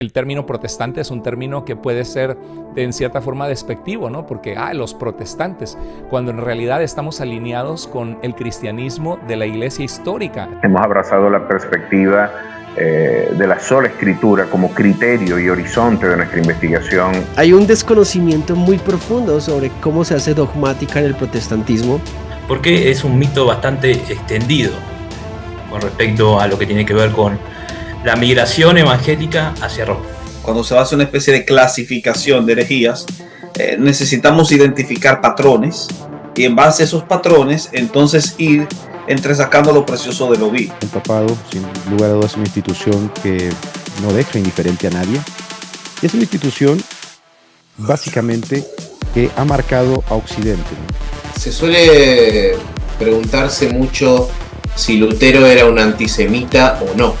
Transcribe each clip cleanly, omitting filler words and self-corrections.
El término protestante es un término que puede ser en cierta forma despectivo, ¿no? Porque, los protestantes, cuando en realidad estamos alineados con el cristianismo de la iglesia histórica. Hemos abrazado la perspectiva de la sola escritura como criterio y horizonte de nuestra investigación. Hay un desconocimiento muy profundo sobre cómo se hace dogmática en el protestantismo. Porque es un mito bastante extendido con respecto a lo que tiene que ver con la migración evangélica hacia Roma. Cuando se hace una especie de clasificación de herejías, necesitamos identificar patrones y en base a esos patrones entonces ir entresacando lo precioso de lo vil. El papado, sin lugar a dudas, es una institución que no deja indiferente a nadie. Es una institución básicamente que ha marcado a Occidente, ¿no? Se suele preguntarse mucho si Lutero era un antisemita o no.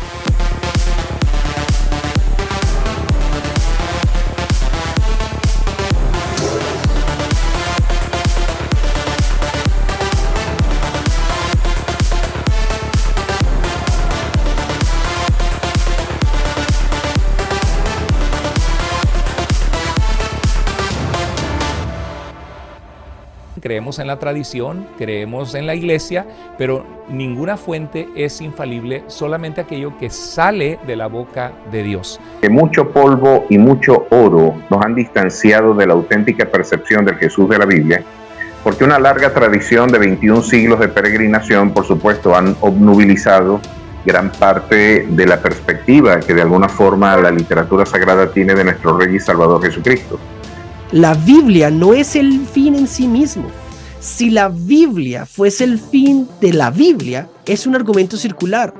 Creemos en la tradición, creemos en la iglesia, pero ninguna fuente es infalible, solamente aquello que sale de la boca de Dios. Que mucho polvo y mucho oro nos han distanciado de la auténtica percepción del Jesús de la Biblia, porque una larga tradición de 21 siglos de peregrinación, por supuesto, han obnubilizado gran parte de la perspectiva que de alguna forma la literatura sagrada tiene de nuestro Rey y Salvador Jesucristo. La Biblia no es el fin en sí mismo. Si la Biblia fuese el fin de la Biblia, es un argumento circular.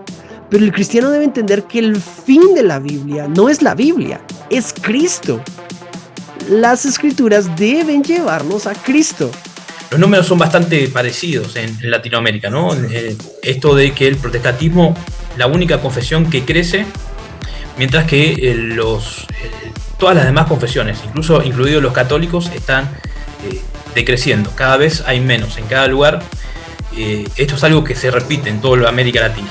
Pero el cristiano debe entender que el fin de la Biblia no es la Biblia, es Cristo. Las escrituras deben llevarnos a Cristo. Los números son bastante parecidos en Latinoamérica, ¿no? Esto de que el protestantismo, la única confesión que crece, mientras que todas las demás confesiones, incluidos los católicos, están decreciendo. Cada vez hay menos en cada lugar. Esto es algo que se repite en toda América Latina.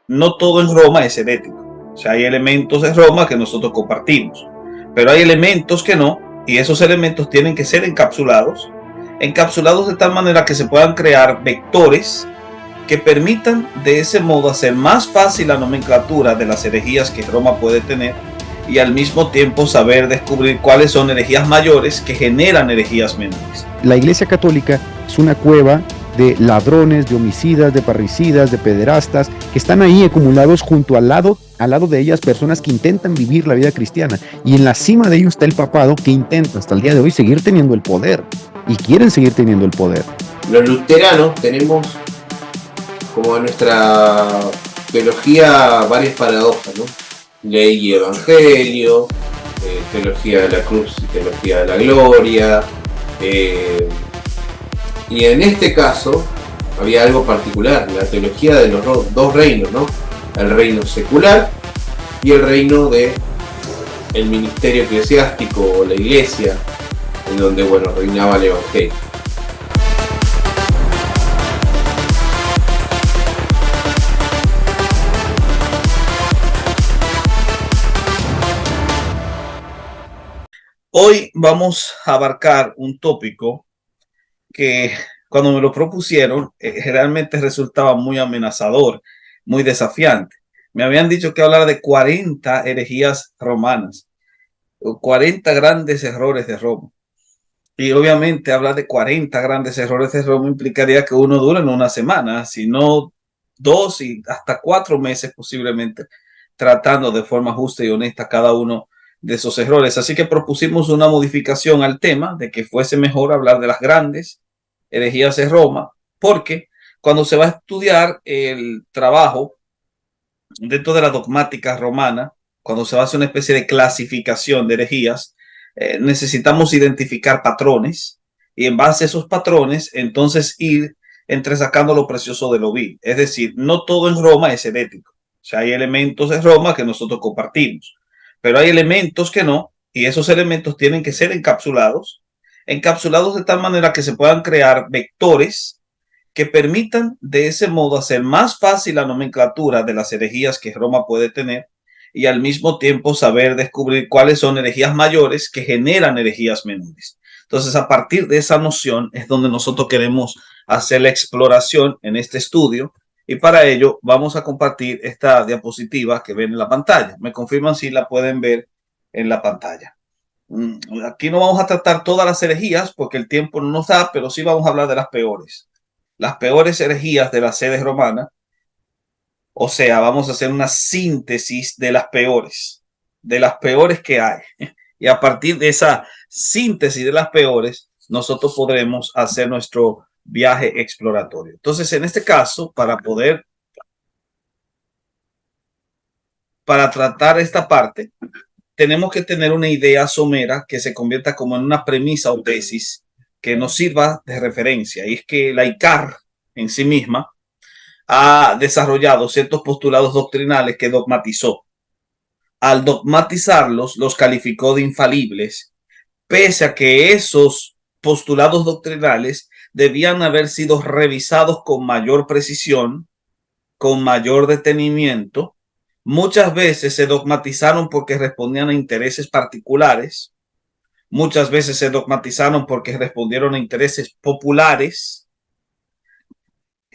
No todo en Roma es herético. O sea, hay elementos de Roma que nosotros compartimos, pero hay elementos que no, y esos elementos tienen que ser encapsulados de tal manera que se puedan crear vectores que permitan de ese modo hacer más fácil la nomenclatura de las herejías que Roma puede tener y al mismo tiempo saber descubrir cuáles son herejías mayores que generan herejías menores. La Iglesia Católica es una cueva de ladrones, de homicidas, de parricidas, de pederastas, que están ahí acumulados junto al lado de ellas personas que intentan vivir la vida cristiana. Y en la cima de ellos está el papado, que intenta hasta el día de hoy seguir teniendo el poder. Y quieren seguir teniendo el poder. Los luteranos tenemos como en nuestra teología varias paradojas, ¿no? Ley y evangelio, teología de la cruz y teología de la gloria. Y en este caso había algo particular, la teología de los dos reinos, ¿no? El reino secular y el reino de el ministerio eclesiástico o la iglesia, en donde, bueno, reinaba el evangelio. Hoy vamos a abarcar un tópico que cuando me lo propusieron realmente resultaba muy amenazador, muy desafiante. Me habían dicho que hablar de 40 herejías romanas, 40 grandes errores de Roma. Y obviamente hablar de 40 grandes errores de Roma implicaría que uno dure en una semana, sino 2 y hasta 4 meses posiblemente, tratando de forma justa y honesta cada uno de esos errores. Así que propusimos una modificación al tema de que fuese mejor hablar de las grandes herejías de Roma, porque cuando se va a estudiar el trabajo dentro de la dogmática romana, cuando se va a hacer una especie de clasificación de herejías, necesitamos identificar patrones y en base a esos patrones entonces ir entresacando lo precioso de lo vil. Es decir, no todo en Roma es herético. O sea, hay elementos de Roma que nosotros compartimos, pero hay elementos que no, y esos elementos tienen que ser encapsulados de tal manera que se puedan crear vectores que permitan de ese modo hacer más fácil la nomenclatura de las herejías que Roma puede tener y al mismo tiempo saber descubrir cuáles son herejías mayores que generan herejías menores. Entonces, a partir de esa noción es donde nosotros queremos hacer la exploración en este estudio, y para ello vamos a compartir esta diapositiva que ven en la pantalla. Me confirman si la pueden ver en la pantalla. Aquí no vamos a tratar todas las herejías porque el tiempo no nos da, pero sí vamos a hablar de las peores. Las peores herejías de la sede romana. O sea, vamos a hacer una síntesis de las peores que hay. Y a partir de esa síntesis de las peores, nosotros podremos hacer nuestro viaje exploratorio. Entonces, en este caso, para tratar esta parte, tenemos que tener una idea somera que se convierta como en una premisa o tesis que nos sirva de referencia. Y es que la ICAR en sí misma ha desarrollado ciertos postulados doctrinales que dogmatizó. Al dogmatizarlos, los calificó de infalibles, pese a que esos postulados doctrinales debían haber sido revisados con mayor precisión, con mayor detenimiento. Muchas veces se dogmatizaron porque respondían a intereses particulares, muchas veces se dogmatizaron porque respondieron a intereses populares,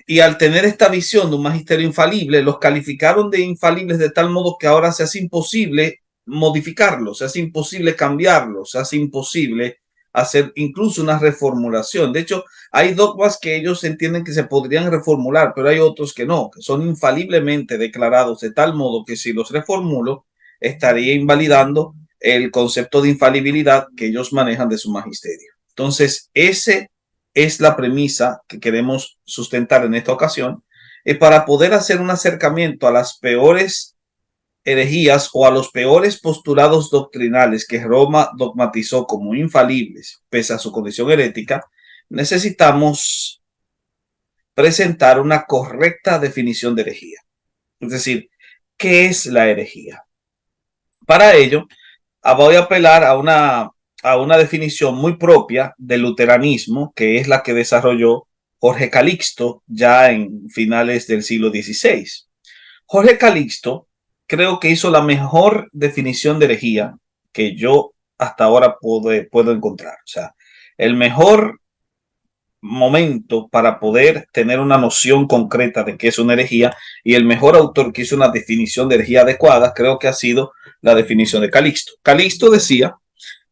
y al tener esta visión de un magisterio infalible, los calificaron de infalibles de tal modo que ahora se hace imposible modificarlos, se hace imposible cambiarlos, se hace imposible hacer incluso una reformulación. De hecho, hay dogmas que ellos entienden que se podrían reformular, pero hay otros que no, que son infaliblemente declarados de tal modo que si los reformulo, estaría invalidando el concepto de infalibilidad que ellos manejan de su magisterio. Entonces, ese es la premisa que queremos sustentar en esta ocasión, para poder hacer un acercamiento a las peores herejías o a los peores postulados doctrinales que Roma dogmatizó como infalibles, pese a su condición herética. Necesitamos presentar una correcta definición de herejía. Es decir, ¿qué es la herejía? Para ello, voy a apelar a una definición muy propia del luteranismo, que es la que desarrolló Jorge Calixto ya en finales del siglo XVI. Jorge Calixto creo que hizo la mejor definición de herejía que yo hasta ahora puedo encontrar. O sea, el mejor momento para poder tener una noción concreta de qué es una herejía y el mejor autor que hizo una definición de herejía adecuada creo que ha sido la definición de Calixto. Calixto decía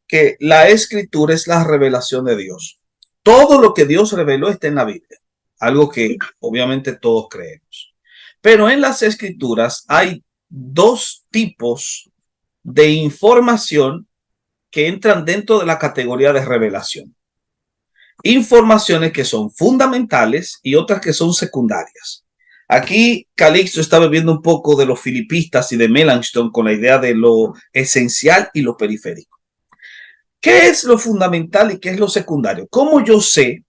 que la escritura es la revelación de Dios. Todo lo que Dios reveló está en la Biblia, algo que obviamente todos creemos. Pero en las escrituras hay dos tipos de información que entran dentro de la categoría de revelación. Informaciones que son fundamentales y otras que son secundarias. Aquí Calixto está bebiendo un poco de los filipistas y de Melanchthon con la idea de lo esencial y lo periférico. ¿Qué es lo fundamental y qué es lo secundario? ¿Cómo yo sé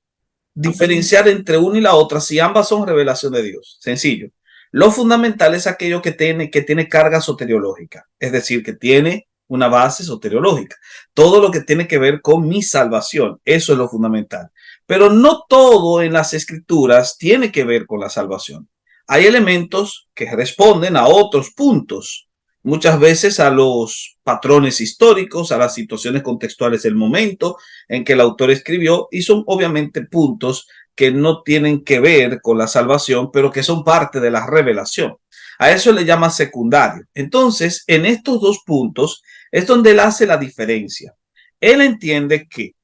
diferenciar entre una y la otra si ambas son revelación de Dios? Sencillo. Lo fundamental es aquello que tiene carga soteriológica, es decir, que tiene una base soteriológica. Todo lo que tiene que ver con mi salvación, eso es lo fundamental. Pero no todo en las escrituras tiene que ver con la salvación. Hay elementos que responden a otros puntos, muchas veces a los patrones históricos, a las situaciones contextuales del momento en que el autor escribió, y son obviamente puntos que no tienen que ver con la salvación, pero que son parte de la revelación. A eso le llama secundario. Entonces, en estos dos puntos es donde él hace la diferencia. Él entiende que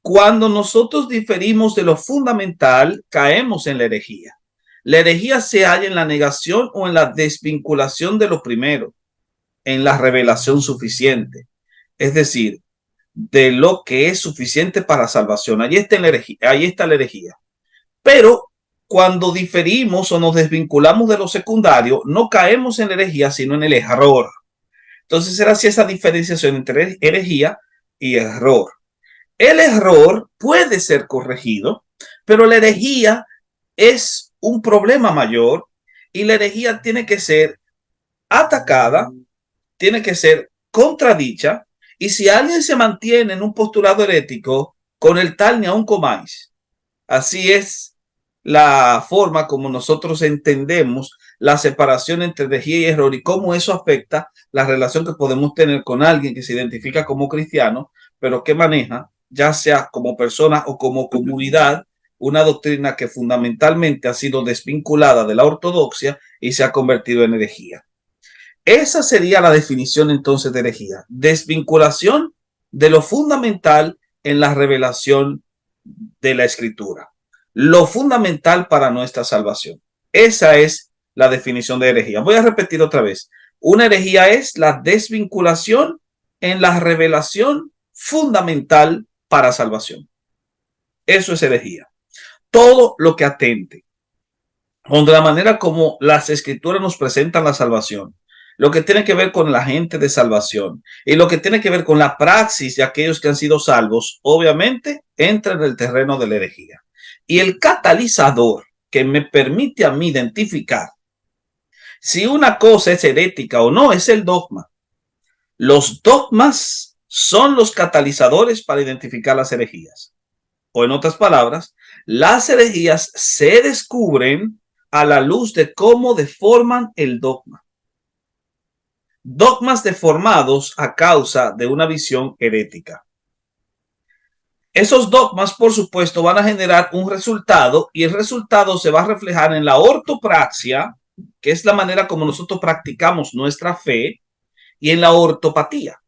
cuando nosotros diferimos de lo fundamental, caemos en la herejía. La herejía se halla en la negación o en la desvinculación de lo primero, en la revelación suficiente. Es decir, de lo que es suficiente para salvación. Ahí está la herejía. Pero cuando diferimos o nos desvinculamos de lo secundario, no caemos en la herejía, sino en el error. Entonces era así esa diferenciación entre herejía y error. El error puede ser corregido, pero la herejía es un problema mayor y la herejía tiene que ser atacada, tiene que ser contradicha Y si alguien se mantiene en un postulado herético, con el tal ni aun comáis. Así es la forma como nosotros entendemos la separación entre herejía y error y cómo eso afecta la relación que podemos tener con alguien que se identifica como cristiano, pero que maneja, ya sea como persona o como comunidad, una doctrina que fundamentalmente ha sido desvinculada de la ortodoxia y se ha convertido en herejía. Esa sería la definición entonces de herejía: desvinculación de lo fundamental en la revelación de la escritura, lo fundamental para nuestra salvación. Esa es la definición de herejía. Voy a repetir otra vez. Una herejía es la desvinculación en la revelación fundamental para salvación. Eso es herejía. Todo lo que atente contra la manera como las escrituras nos presentan la salvación, lo que tiene que ver con la gente de salvación y lo que tiene que ver con la praxis de aquellos que han sido salvos, obviamente entra en el terreno de la herejía. Y el catalizador que me permite a mí identificar si una cosa es herética o no es el dogma. Los dogmas son los catalizadores para identificar las herejías. O en otras palabras, las herejías se descubren a la luz de cómo deforman el dogma. Dogmas deformados a causa de una visión herética. Esos dogmas, por supuesto, van a generar un resultado y el resultado se va a reflejar en la ortopraxia, que es la manera como nosotros practicamos nuestra fe, y en la ortopatía,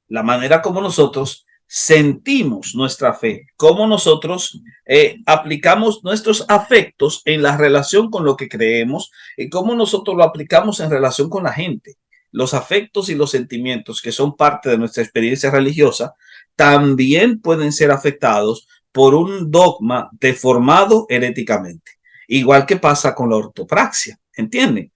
la manera como nosotros sentimos nuestra fe, cómo nosotros aplicamos nuestros afectos en la relación con lo que creemos y cómo nosotros lo aplicamos en relación con la gente. Los afectos y los sentimientos que son parte de nuestra experiencia religiosa también pueden ser afectados por un dogma deformado heréticamente, igual que pasa con la ortopraxia, ¿entienden?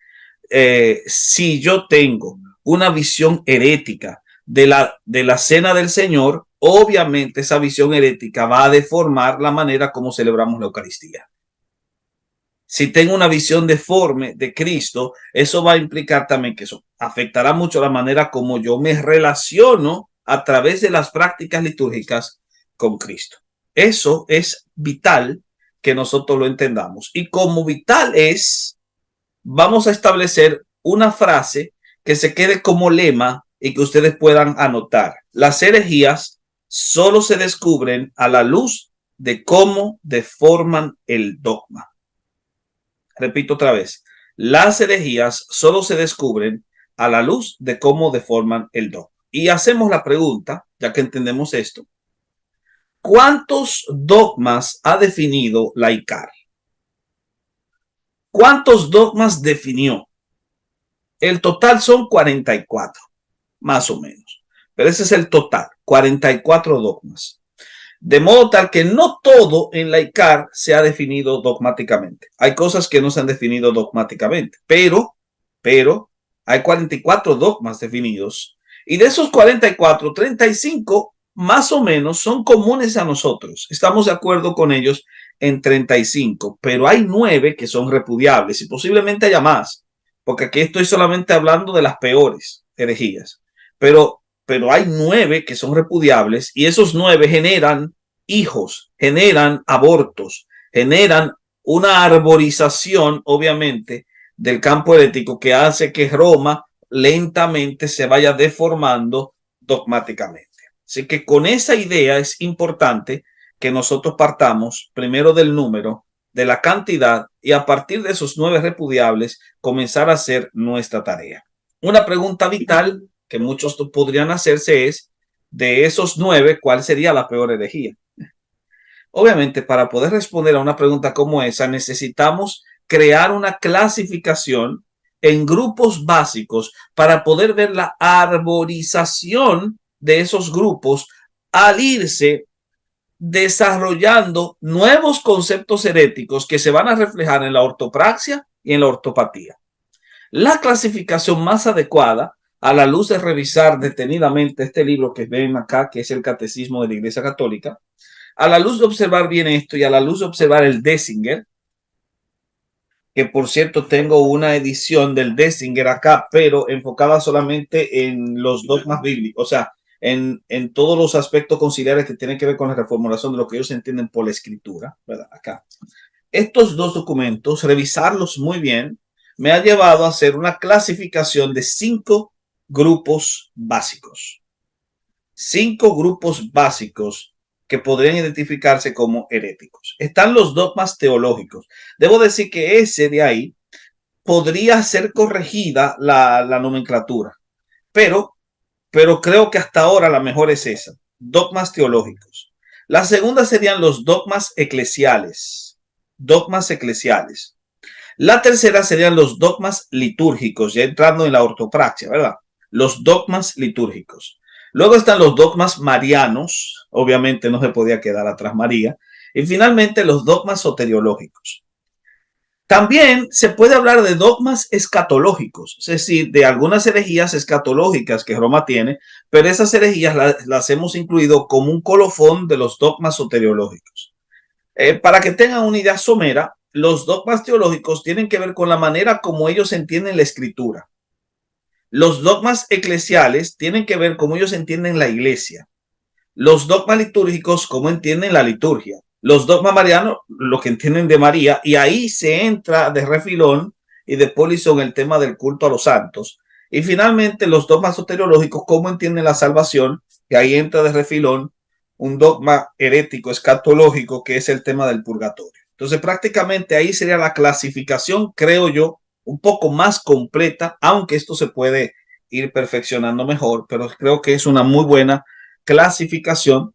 Si yo tengo una visión herética de la cena del Señor, obviamente esa visión herética va a deformar la manera como celebramos la Eucaristía. Si tengo una visión deforme de Cristo, eso va a implicar también que eso afectará mucho la manera como yo me relaciono a través de las prácticas litúrgicas con Cristo. Eso es vital que nosotros lo entendamos. Y como vital es, vamos a establecer una frase que se quede como lema y que ustedes puedan anotar. Las herejías solo se descubren a la luz de cómo deforman el dogma. Repito otra vez, las herejías solo se descubren a la luz de cómo deforman el dogma. Y hacemos la pregunta, ya que entendemos esto, ¿cuántos dogmas ha definido la ICAR? ¿Cuántos dogmas definió? El total son 44, más o menos. Pero ese es el total, 44 dogmas. De modo tal que no todo en la ICAR se ha definido dogmáticamente. Hay cosas que no se han definido dogmáticamente, pero hay 44 dogmas definidos. Y de esos 44, 35 más o menos son comunes a nosotros. Estamos de acuerdo con ellos en 35, pero hay 9 que son repudiables y posiblemente haya más, porque aquí estoy solamente hablando de las peores herejías. Pero hay 9 que son repudiables y esos 9 generan hijos, generan abortos, generan una arborización, obviamente, del campo herético que hace que Roma lentamente se vaya deformando dogmáticamente. Así que con esa idea es importante que nosotros partamos primero del número, de la cantidad, y a partir de esos 9 repudiables comenzar a hacer nuestra tarea. Una pregunta vital que muchos podrían hacerse es, de esos 9, ¿cuál sería la peor herejía? Obviamente, para poder responder a una pregunta como esa, necesitamos crear una clasificación en grupos básicos para poder ver la arborización de esos grupos al irse desarrollando nuevos conceptos heréticos que se van a reflejar en la ortopraxia y en la ortopatía. La clasificación más adecuada, a la luz de revisar detenidamente este libro que ven acá, que es el Catecismo de la Iglesia Católica, a la luz de observar bien esto y a la luz de observar el Dessinger, que por cierto tengo una edición del Dessinger acá, pero enfocada solamente en los dogmas bíblicos, o sea, en todos los aspectos conciliares que tienen que ver con la reformulación de lo que ellos entienden por la escritura, ¿verdad? Acá. Estos dos documentos, revisarlos muy bien, me ha llevado a hacer una clasificación de 5 grupos básicos. 5 grupos básicos que podrían identificarse como heréticos. Están los dogmas teológicos. Debo decir que ese de ahí podría ser corregida la nomenclatura, pero creo que hasta ahora la mejor es esa, dogmas teológicos. La segunda serían los dogmas eclesiales, La tercera serían los dogmas litúrgicos, ya entrando en la ortopraxia, ¿verdad? Los dogmas litúrgicos. Luego están los dogmas marianos, obviamente no se podía quedar atrás María, y finalmente los dogmas soteriológicos. También se puede hablar de dogmas escatológicos, es decir, de algunas herejías escatológicas que Roma tiene, pero esas herejías las hemos incluido como un colofón de los dogmas soteriológicos. Para que tengan una idea somera, los dogmas teológicos tienen que ver con la manera como ellos entienden la escritura. Los dogmas eclesiales tienen que ver cómo ellos entienden la iglesia. Los dogmas litúrgicos, cómo entienden la liturgia. Los dogmas marianos, lo que entienden de María, y ahí se entra de refilón y de polizón el tema del culto a los santos. Y finalmente los dogmas soteriológicos, cómo entienden la salvación, y ahí entra de refilón un dogma herético escatológico que es el tema del purgatorio. Entonces prácticamente ahí sería la clasificación, creo yo, un poco más completa, aunque esto se puede ir perfeccionando mejor, pero creo que es una muy buena clasificación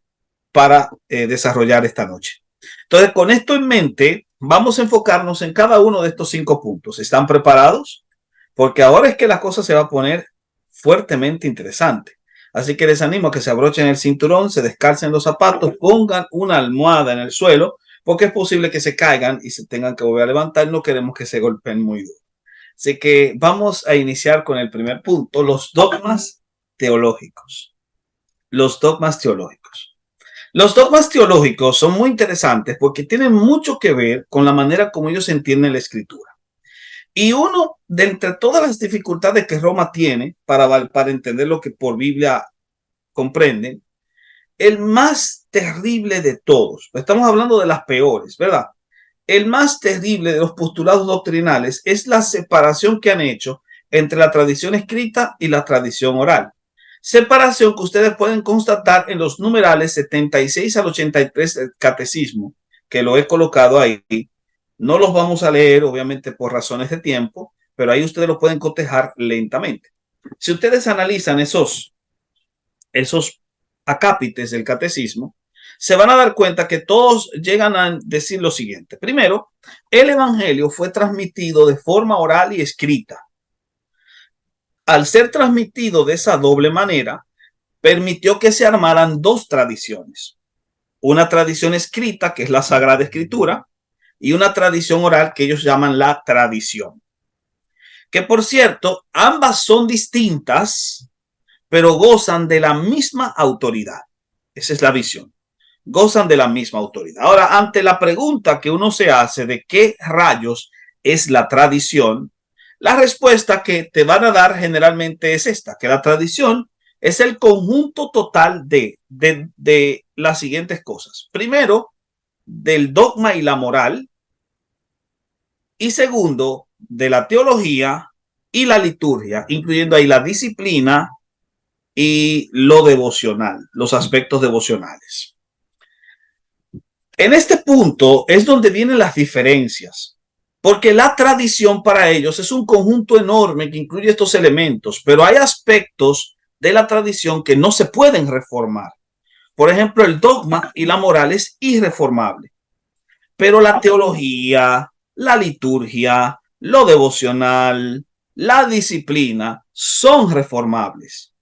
para desarrollar esta noche. Entonces, con esto en mente, vamos a enfocarnos en cada uno de estos 5 puntos. ¿Están preparados? Porque ahora es que la cosa se va a poner fuertemente interesante. Así que les animo a que se abrochen el cinturón, se descalcen los zapatos, pongan una almohada en el suelo, porque es posible que se caigan y se tengan que volver a levantar. No queremos que se golpeen muy duro. Así que vamos a iniciar con el primer punto, los dogmas teológicos. Los dogmas teológicos. Los dogmas teológicos son muy interesantes porque tienen mucho que ver con la manera como ellos entienden la escritura. Y uno de entre todas las dificultades que Roma tiene para entender lo que por Biblia comprenden, el más terrible de todos, estamos hablando de las peores, ¿verdad? El más terrible de los postulados doctrinales es la separación que han hecho entre la tradición escrita y la tradición oral. Separación que ustedes pueden constatar en los numerales 76 al 83 del catecismo, que lo he colocado ahí. No los vamos a leer, obviamente, por razones de tiempo, pero ahí ustedes lo pueden cotejar lentamente. Si ustedes analizan esos acápites del catecismo, se van a dar cuenta que todos llegan a decir lo siguiente. Primero, el evangelio fue transmitido de forma oral y escrita. Al ser transmitido de esa doble manera, permitió que se armaran 2 tradiciones. Una tradición escrita, que es la Sagrada Escritura, y una tradición oral que ellos llaman la tradición. Que por cierto, ambas son distintas, pero gozan de la misma autoridad. Esa es la visión. Gozan de la misma autoridad. Ahora, ante la pregunta que uno se hace de qué rayos es la tradición, la respuesta que te van a dar generalmente es esta, que la tradición es el conjunto total de las siguientes cosas. Primero, del dogma y la moral. Y segundo, de la teología y la liturgia, incluyendo ahí la disciplina y lo devocional, los aspectos devocionales. En este punto es donde vienen las diferencias, porque la tradición para ellos es un conjunto enorme que incluye estos elementos, pero hay aspectos de la tradición que no se pueden reformar. Por ejemplo, el dogma y la moral es irreformable, pero la teología, la liturgia, lo devocional, la disciplina son reformables.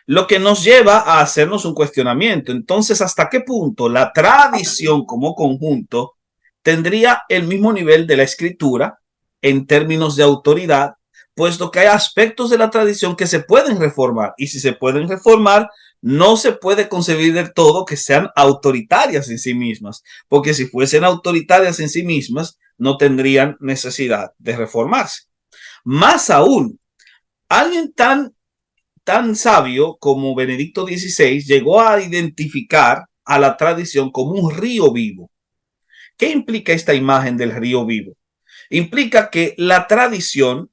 Lo que nos lleva a hacernos un cuestionamiento. Entonces, ¿hasta qué punto la tradición como conjunto tendría el mismo nivel de la escritura en términos de autoridad, puesto que hay aspectos de la tradición que se pueden reformar? Y si se pueden reformar, no se puede concebir del todo que sean autoritarias en sí mismas, porque si fuesen autoritarias en sí mismas, no tendrían necesidad de reformarse. Más aún, alguien tan tan sabio como Benedicto XVI llegó a identificar a la tradición como un río vivo. ¿Qué implica esta imagen del río vivo? Implica que la tradición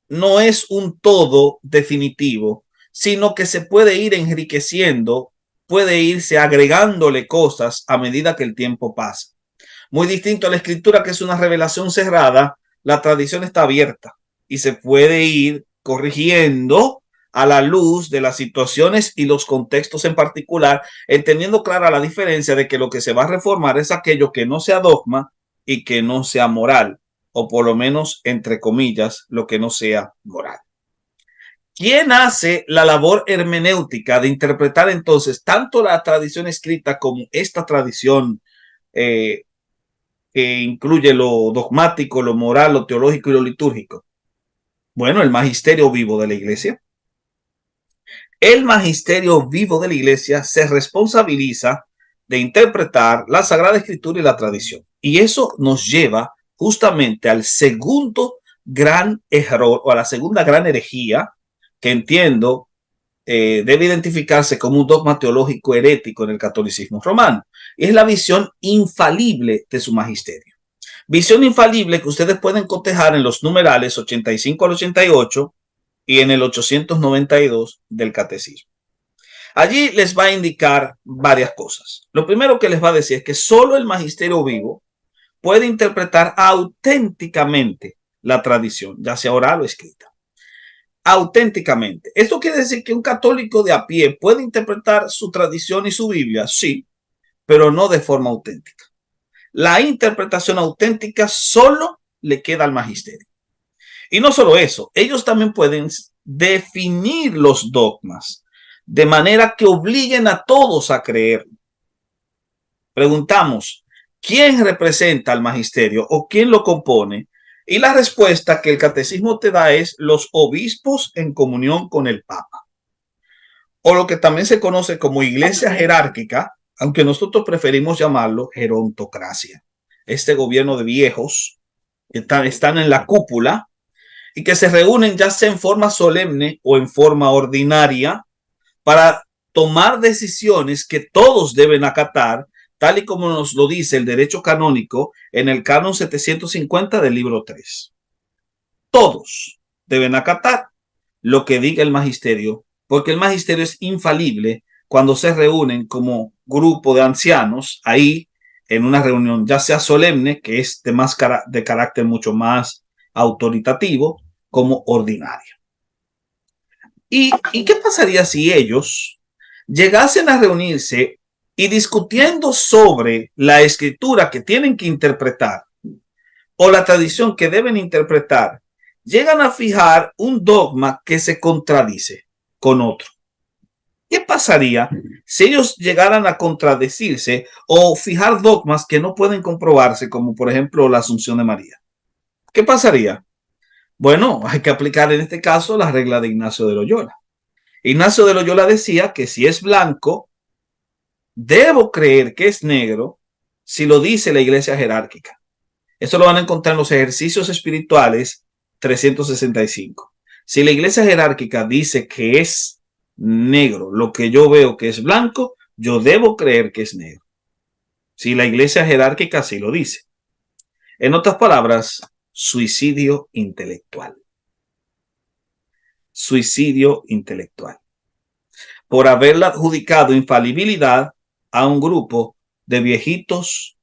no es un todo definitivo, sino que se puede ir enriqueciendo, puede irse agregándole cosas a medida que el tiempo pasa. Muy distinto a la escritura, que es una revelación cerrada, la tradición está abierta y se puede ir corrigiendo a la luz de las situaciones y los contextos en particular, entendiendo clara la diferencia de que lo que se va a reformar es aquello que no sea dogma y que no sea moral, o por lo menos, entre comillas, lo que no sea moral. ¿Quién hace la labor hermenéutica de interpretar entonces tanto la tradición escrita como esta tradición que incluye lo dogmático, lo moral, lo teológico y lo litúrgico? Bueno, el magisterio vivo de la iglesia. El magisterio vivo de la iglesia se responsabiliza de interpretar la Sagrada Escritura y la tradición. Y eso nos lleva justamente al segundo gran error, o a la segunda gran herejía, que entiendo debe identificarse como un dogma teológico herético en el catolicismo romano. Y es la visión infalible de su magisterio. Visión infalible que ustedes pueden cotejar en los numerales 85 al 88 y en el 892 del catecismo. Allí les va a indicar varias cosas. Lo primero que les va a decir es que solo el magisterio vivo puede interpretar auténticamente la tradición, ya sea oral o escrita. Auténticamente. Esto quiere decir que un católico de a pie puede interpretar su tradición y su Biblia, sí, pero no de forma auténtica. La interpretación auténtica solo le queda al magisterio. Y no solo eso, ellos también pueden definir los dogmas de manera que obliguen a todos a creer. Preguntamos, ¿quién representa al magisterio o quién lo compone? Y la respuesta que el catecismo te da es los obispos en comunión con el Papa, o lo que también se conoce como iglesia jerárquica, aunque nosotros preferimos llamarlo gerontocracia. Este gobierno de viejos que están en la cúpula y que se reúnen ya sea en forma solemne o en forma ordinaria para tomar decisiones que todos deben acatar, tal y como nos lo dice el derecho canónico en el canon 750 del libro 3. Todos deben acatar lo que diga el magisterio, porque el magisterio es infalible cuando se reúnen como grupo de ancianos ahí en una reunión, ya sea solemne, que es de carácter mucho más autoritativo, como ordinaria. ¿Y qué pasaría si ellos llegasen a reunirse y discutiendo sobre la escritura que tienen que interpretar o la tradición que deben interpretar, llegan a fijar un dogma que se contradice con otro? ¿Qué pasaría si ellos llegaran a contradecirse o fijar dogmas que no pueden comprobarse, como por ejemplo la Asunción de María? ¿Qué pasaría? Bueno, hay que aplicar en este caso la regla de Ignacio de Loyola. Ignacio de Loyola decía que si es blanco, debo creer que es negro si lo dice la iglesia jerárquica. Eso lo van a encontrar en los ejercicios espirituales 365. Si la iglesia jerárquica dice que es negro, lo que yo veo que es blanco, yo debo creer que es negro. Si la iglesia jerárquica así lo dice. En otras palabras, suicidio intelectual. Suicidio intelectual. Por haberle adjudicado infalibilidad a un grupo de viejitos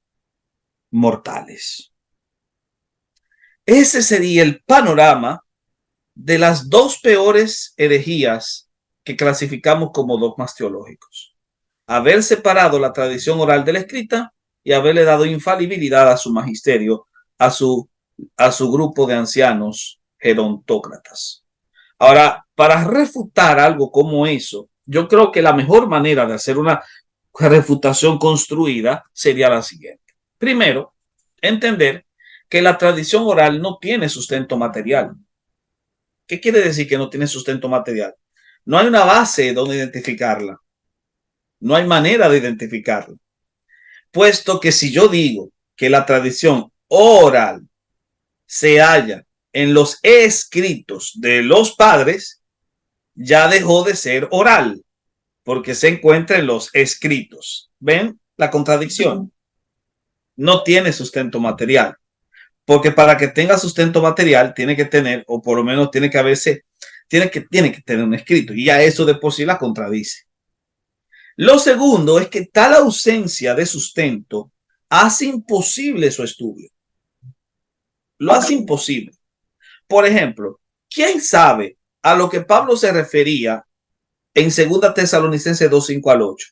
mortales. Ese sería el panorama de las dos peores herejías que clasificamos como dogmas teológicos. Haber separado la tradición oral de la escrita y haberle dado infalibilidad a su magisterio, a su grupo de ancianos gerontócratas. Ahora, para refutar algo como eso, yo creo que la mejor manera de hacer una refutación construida sería la siguiente. Primero, entender que la tradición oral no tiene sustento material. ¿Qué quiere decir que no tiene sustento material? No hay una base donde identificarla. No hay manera de identificarla. Puesto que si yo digo que la tradición oral se halla en los escritos de los padres, ya dejó de ser oral, porque se encuentra en los escritos. ¿Ven la contradicción? No tiene sustento material, porque para que tenga sustento material tiene que tener, o por lo menos tiene que tener un escrito, y ya eso de por sí la contradice. Lo segundo es que tal ausencia de sustento hace imposible su estudio. Lo hace imposible. Por ejemplo, ¿quién sabe a lo que Pablo se refería en 2 Tesalonicenses 2:5 al 8?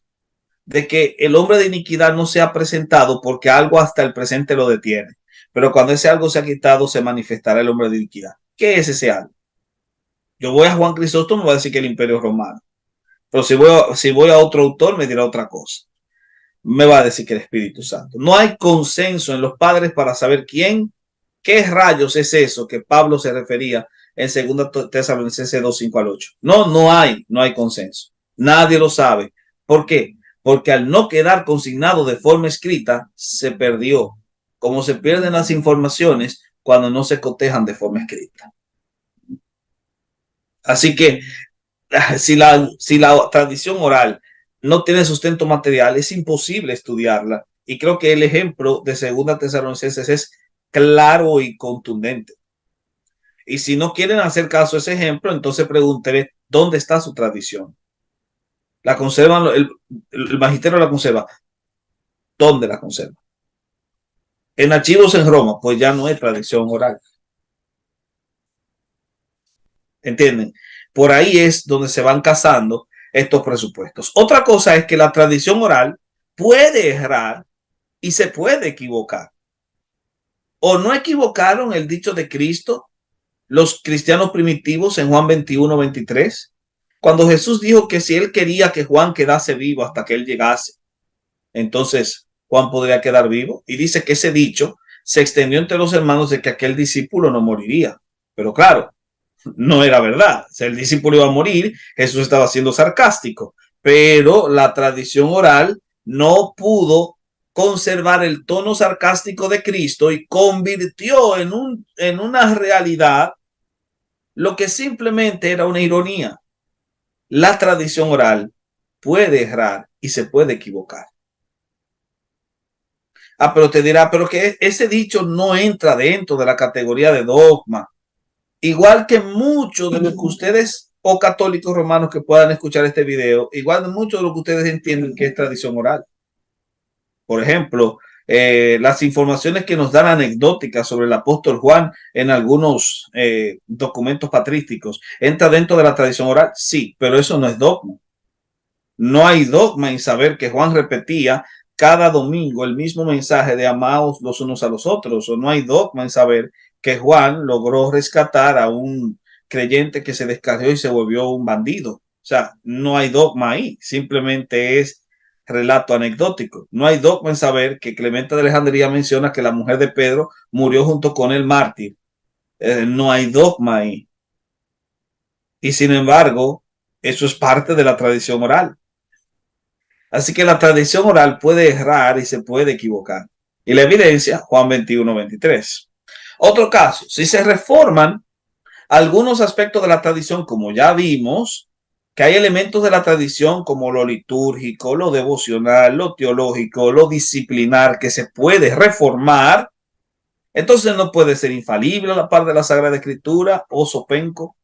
De que el hombre de iniquidad no se ha presentado porque algo hasta el presente lo detiene. Pero cuando ese algo se ha quitado, se manifestará el hombre de iniquidad. ¿Qué es ese algo? Yo voy a Juan Crisóstomo, me va a decir que el Imperio Romano. Pero si voy a otro autor, me dirá otra cosa. Me va a decir que el Espíritu Santo. No hay consenso en los padres para saber qué rayos es eso que Pablo se refería en 2 Tesalonicenses 2:5 al 8. No hay consenso. Nadie lo sabe. ¿Por qué? Porque al no quedar consignado de forma escrita, se perdió. Como se pierden las informaciones cuando no se cotejan de forma escrita. Así que si la tradición oral no tiene sustento material, es imposible estudiarla. Y creo que el ejemplo de 2 Tesalonicenses es claro y contundente. Y si no quieren hacer caso a ese ejemplo, entonces pregúntenle dónde está su tradición. La conservan, el magisterio la conserva. ¿Dónde la conserva? En archivos en Roma, pues ya no es tradición oral. ¿Entienden? Por ahí es donde se van casando estos presupuestos. Otra cosa es que la tradición oral puede errar y se puede equivocar. ¿O no equivocaron el dicho de Cristo los cristianos primitivos en Juan 21:23? Cuando Jesús dijo que si él quería que Juan quedase vivo hasta que él llegase, entonces Juan podría quedar vivo. Y dice que ese dicho se extendió entre los hermanos de que aquel discípulo no moriría. Pero claro, no era verdad. O sea, el discípulo iba a morir, Jesús estaba siendo sarcástico, pero la tradición oral no pudo conservar el tono sarcástico de Cristo y convirtió en una realidad lo que simplemente era una ironía. La tradición oral puede errar y se puede equivocar. Pero te dirá, pero que ese dicho no entra dentro de la categoría de dogma. Igual que muchos de los que ustedes, o católicos romanos que puedan escuchar este video, igual de muchos de lo que ustedes entienden que es tradición oral. Por ejemplo, las informaciones que nos dan anecdóticas sobre el apóstol Juan en algunos documentos patrísticos, ¿entra dentro de la tradición oral? Sí, pero eso no es dogma. No hay dogma en saber que Juan repetía cada domingo el mismo mensaje de amaos los unos a los otros, o no hay dogma en saber que Juan logró rescatar a un creyente que se descarrió y se volvió un bandido. O sea, no hay dogma ahí, simplemente es relato anecdótico. No hay dogma en saber que Clemente de Alejandría menciona que la mujer de Pedro murió junto con el mártir. No hay dogma ahí. Y sin embargo, eso es parte de la tradición oral. Así que la tradición oral puede errar y se puede equivocar. Y la evidencia, Juan 21:23. Otro caso, si se reforman algunos aspectos de la tradición, como ya vimos, que hay elementos de la tradición como lo litúrgico, lo devocional, lo teológico, lo disciplinar, que se puede reformar, entonces no puede ser infalible a la par de la Sagrada Escritura o sopenco.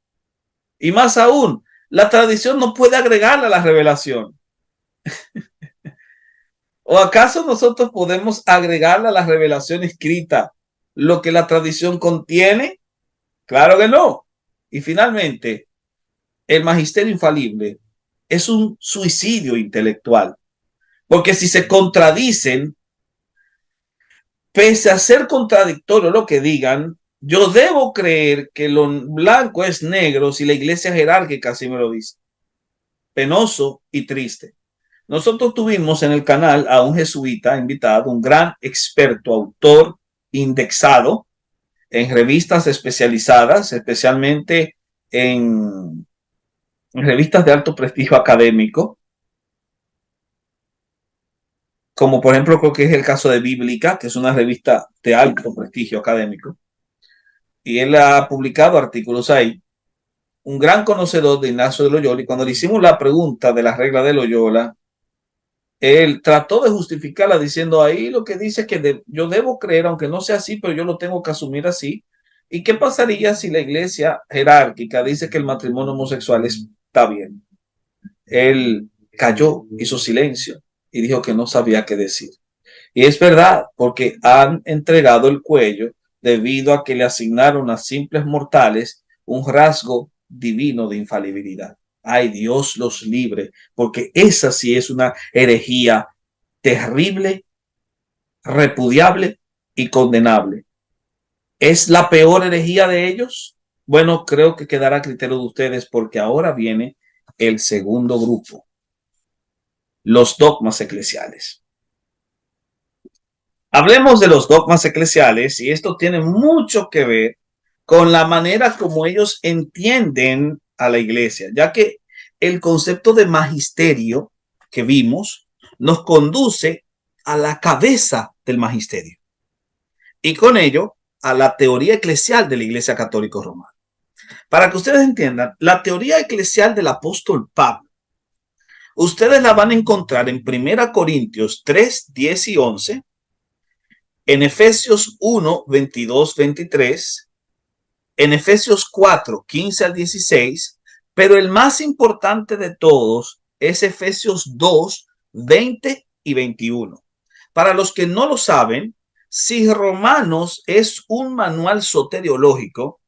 Y más aún, la tradición no puede agregarle a la revelación. ¿O acaso nosotros podemos agregarle a la revelación escrita lo que la tradición contiene? Claro que no. Y finalmente, el magisterio infalible es un suicidio intelectual. Porque si se contradicen, pese a ser contradictorio lo que digan, yo debo creer que lo blanco es negro si la iglesia jerárquica así me lo dice. Penoso y triste. Nosotros tuvimos en el canal a un jesuita invitado, un gran experto, autor, indexado en revistas especializadas, especialmente en revistas de alto prestigio académico, como por ejemplo creo que es el caso de Bíblica, que es una revista de alto prestigio académico, y él ha publicado artículos ahí. un gran conocedor de Ignacio de Loyola, y cuando le hicimos la pregunta de la regla de Loyola, él trató de justificarla diciendo ahí lo que dice que yo debo creer, aunque no sea así, pero yo lo tengo que asumir así. ¿Y qué pasaría si la iglesia jerárquica dice que el matrimonio homosexual está bien? Él cayó, hizo silencio y dijo que no sabía qué decir. Y es verdad, porque han entregado el cuello debido a que le asignaron a simples mortales un rasgo divino de infalibilidad. Ay, Dios los libre, porque esa sí es una herejía terrible, repudiable y condenable. ¿Es la peor herejía de ellos? Bueno, creo que quedará a criterio de ustedes, porque ahora viene el segundo grupo, los dogmas eclesiales. Hablemos de los dogmas eclesiales, y esto tiene mucho que ver con la manera como ellos entienden a la iglesia, ya que el concepto de magisterio que vimos nos conduce a la cabeza del magisterio y con ello a la teoría eclesial de la Iglesia Católica Romana. Para que ustedes entiendan, la teoría eclesial del apóstol Pablo, ustedes la van a encontrar en 1 Corintios 3, 10 y 11, en Efesios 1, 22, 23, en Efesios 4, 15 al 16, pero el más importante de todos es Efesios 2, 20 y 21. Para los que no lo saben, si Romanos es un manual soteriológico,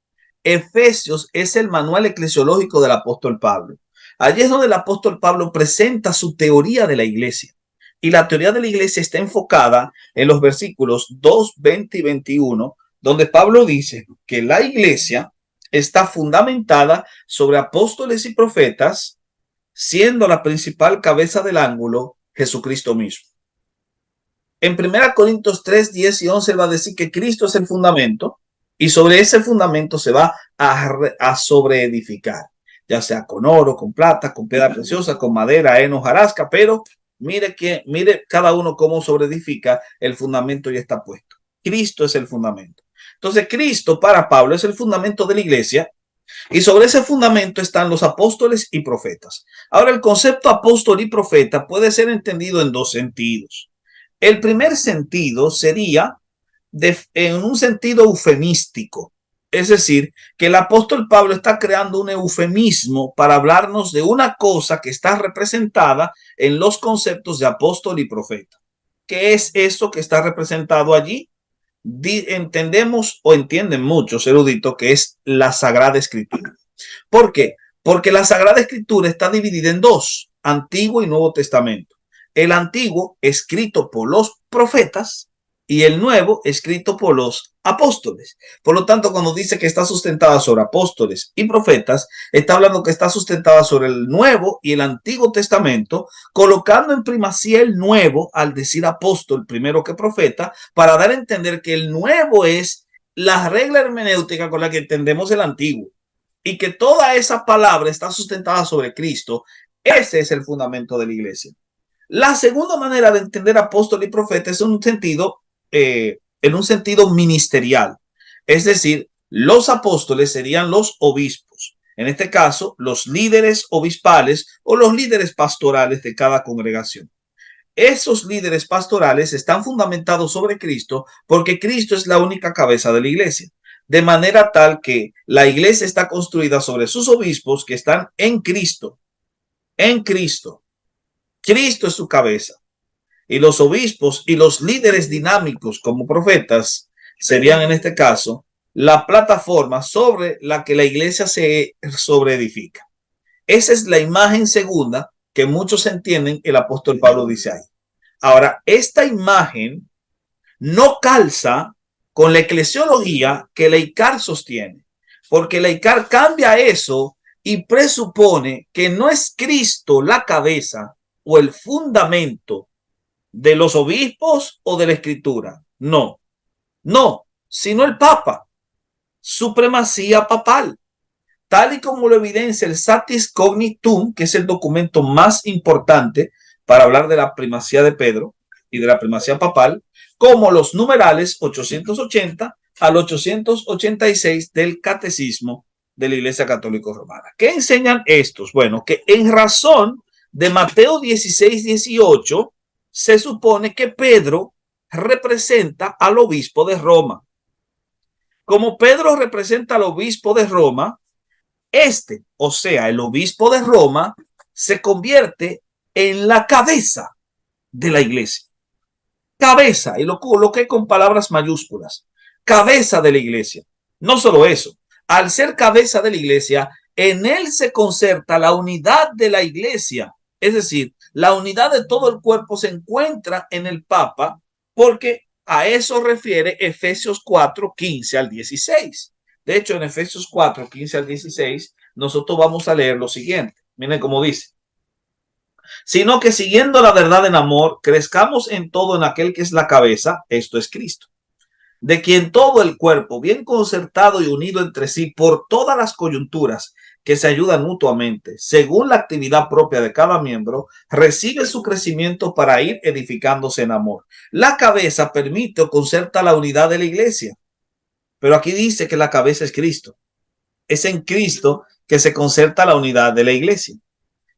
Efesios es el manual eclesiológico del apóstol Pablo. Allí es donde el apóstol Pablo presenta su teoría de la iglesia. Y la teoría de la iglesia está enfocada en los versículos 2, 20 y 21, donde Pablo dice que la iglesia está fundamentada sobre apóstoles y profetas, siendo la principal cabeza del ángulo Jesucristo mismo. En 1 Corintios 3, 10 y 11 va a decir que Cristo es el fundamento, y sobre ese fundamento se va a sobreedificar, ya sea con oro, con plata, con piedra preciosa, con madera, heno, hojarasca, pero mire cada uno cómo sobreedifica, el fundamento ya está puesto. Cristo es el fundamento. Entonces, Cristo para Pablo es el fundamento de la iglesia, y sobre ese fundamento están los apóstoles y profetas. Ahora, el concepto apóstol y profeta puede ser entendido en dos sentidos. El primer sentido sería en un sentido eufemístico, es decir, que el apóstol Pablo está creando un eufemismo para hablarnos de una cosa que está representada en los conceptos de apóstol y profeta. ¿Qué es eso que está representado allí? Entendemos o entienden muchos eruditos que es la Sagrada Escritura. ¿Por qué? Porque la Sagrada Escritura está dividida en dos, Antiguo y Nuevo Testamento. El Antiguo escrito por los profetas y el Nuevo escrito por los apóstoles. Por lo tanto, cuando dice que está sustentada sobre apóstoles y profetas, está hablando que está sustentada sobre el Nuevo y el Antiguo Testamento, colocando en primacía el Nuevo al decir apóstol primero que profeta, para dar a entender que el Nuevo es la regla hermenéutica con la que entendemos el Antiguo, y que toda esa palabra está sustentada sobre Cristo. Ese es el fundamento de la iglesia. La segunda manera de entender apóstol y profeta es en un sentido ministerial. Es decir, los apóstoles serían los obispos. En este caso, los líderes obispales o los líderes pastorales de cada congregación. Esos líderes pastorales están fundamentados sobre Cristo porque Cristo es la única cabeza de la iglesia. De manera tal que la iglesia está construida sobre sus obispos que están en Cristo. En Cristo. Cristo es su cabeza. Y los obispos y los líderes dinámicos como profetas serían en este caso la plataforma sobre la que la iglesia se sobreedifica. Esa es la imagen segunda que muchos entienden el apóstol Pablo dice ahí. Ahora, esta imagen no calza con la eclesiología que la ICAR sostiene, porque la ICAR cambia eso y presupone que no es Cristo la cabeza o el fundamento de los obispos o de la escritura. No, sino el Papa, supremacía papal, tal y como lo evidencia el Satis Cognitum, que es el documento más importante para hablar de la primacía de Pedro y de la primacía papal, como los numerales 880 al 886 del Catecismo de la Iglesia Católica Romana. ¿Qué enseñan estos? Bueno, que en razón de Mateo 16, 18, se supone que Pedro representa al obispo de Roma. Como Pedro representa al obispo de Roma, o sea, el obispo de Roma, se convierte en la cabeza de la iglesia. Cabeza, y lo coloqué con palabras mayúsculas. Cabeza de la iglesia. No solo eso, al ser cabeza de la iglesia, en él se concerta la unidad de la iglesia. Es decir, la unidad de todo el cuerpo se encuentra en el Papa, porque a eso refiere Efesios 4, 15 al 16. De hecho, en Efesios 4, 15 al 16, nosotros vamos a leer lo siguiente. Miren cómo dice. Sino que siguiendo la verdad en amor, crezcamos en todo en aquel que es la cabeza, esto es Cristo, de quien todo el cuerpo, bien concertado y unido entre sí por todas las coyunturas que se ayudan mutuamente, según la actividad propia de cada miembro, recibe su crecimiento para ir edificándose en amor. La cabeza permite o concerta la unidad de la iglesia, pero aquí dice que la cabeza es Cristo. Es en Cristo que se concerta la unidad de la iglesia.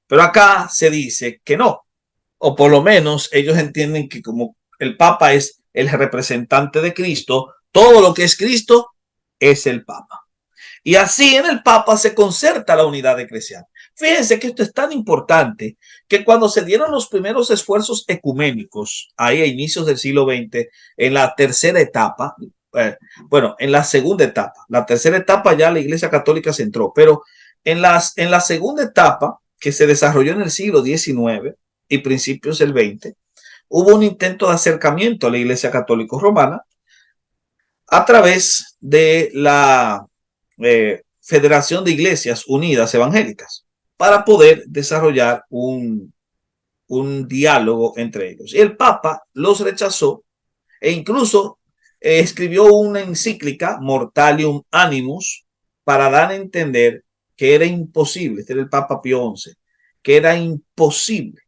Pero acá se dice que no, o por lo menos ellos entienden que como el Papa es el representante de Cristo, todo lo que es Cristo es el Papa. Y así en el Papa se concerta la unidad eclesial. Fíjense que esto es tan importante que cuando se dieron los primeros esfuerzos ecuménicos, ahí a inicios del siglo XX, en la tercera etapa, en la segunda etapa, la tercera etapa ya la Iglesia Católica se entró, pero en la segunda etapa, que se desarrolló en el siglo XIX y principios del XX, hubo un intento de acercamiento a la Iglesia Católica Romana a través de la Federación de Iglesias Unidas Evangélicas para poder desarrollar un diálogo entre ellos. Y el Papa los rechazó e incluso escribió una encíclica, Mortalium Animus, para dar a entender que era imposible, este era el Papa Pío XI, que era imposible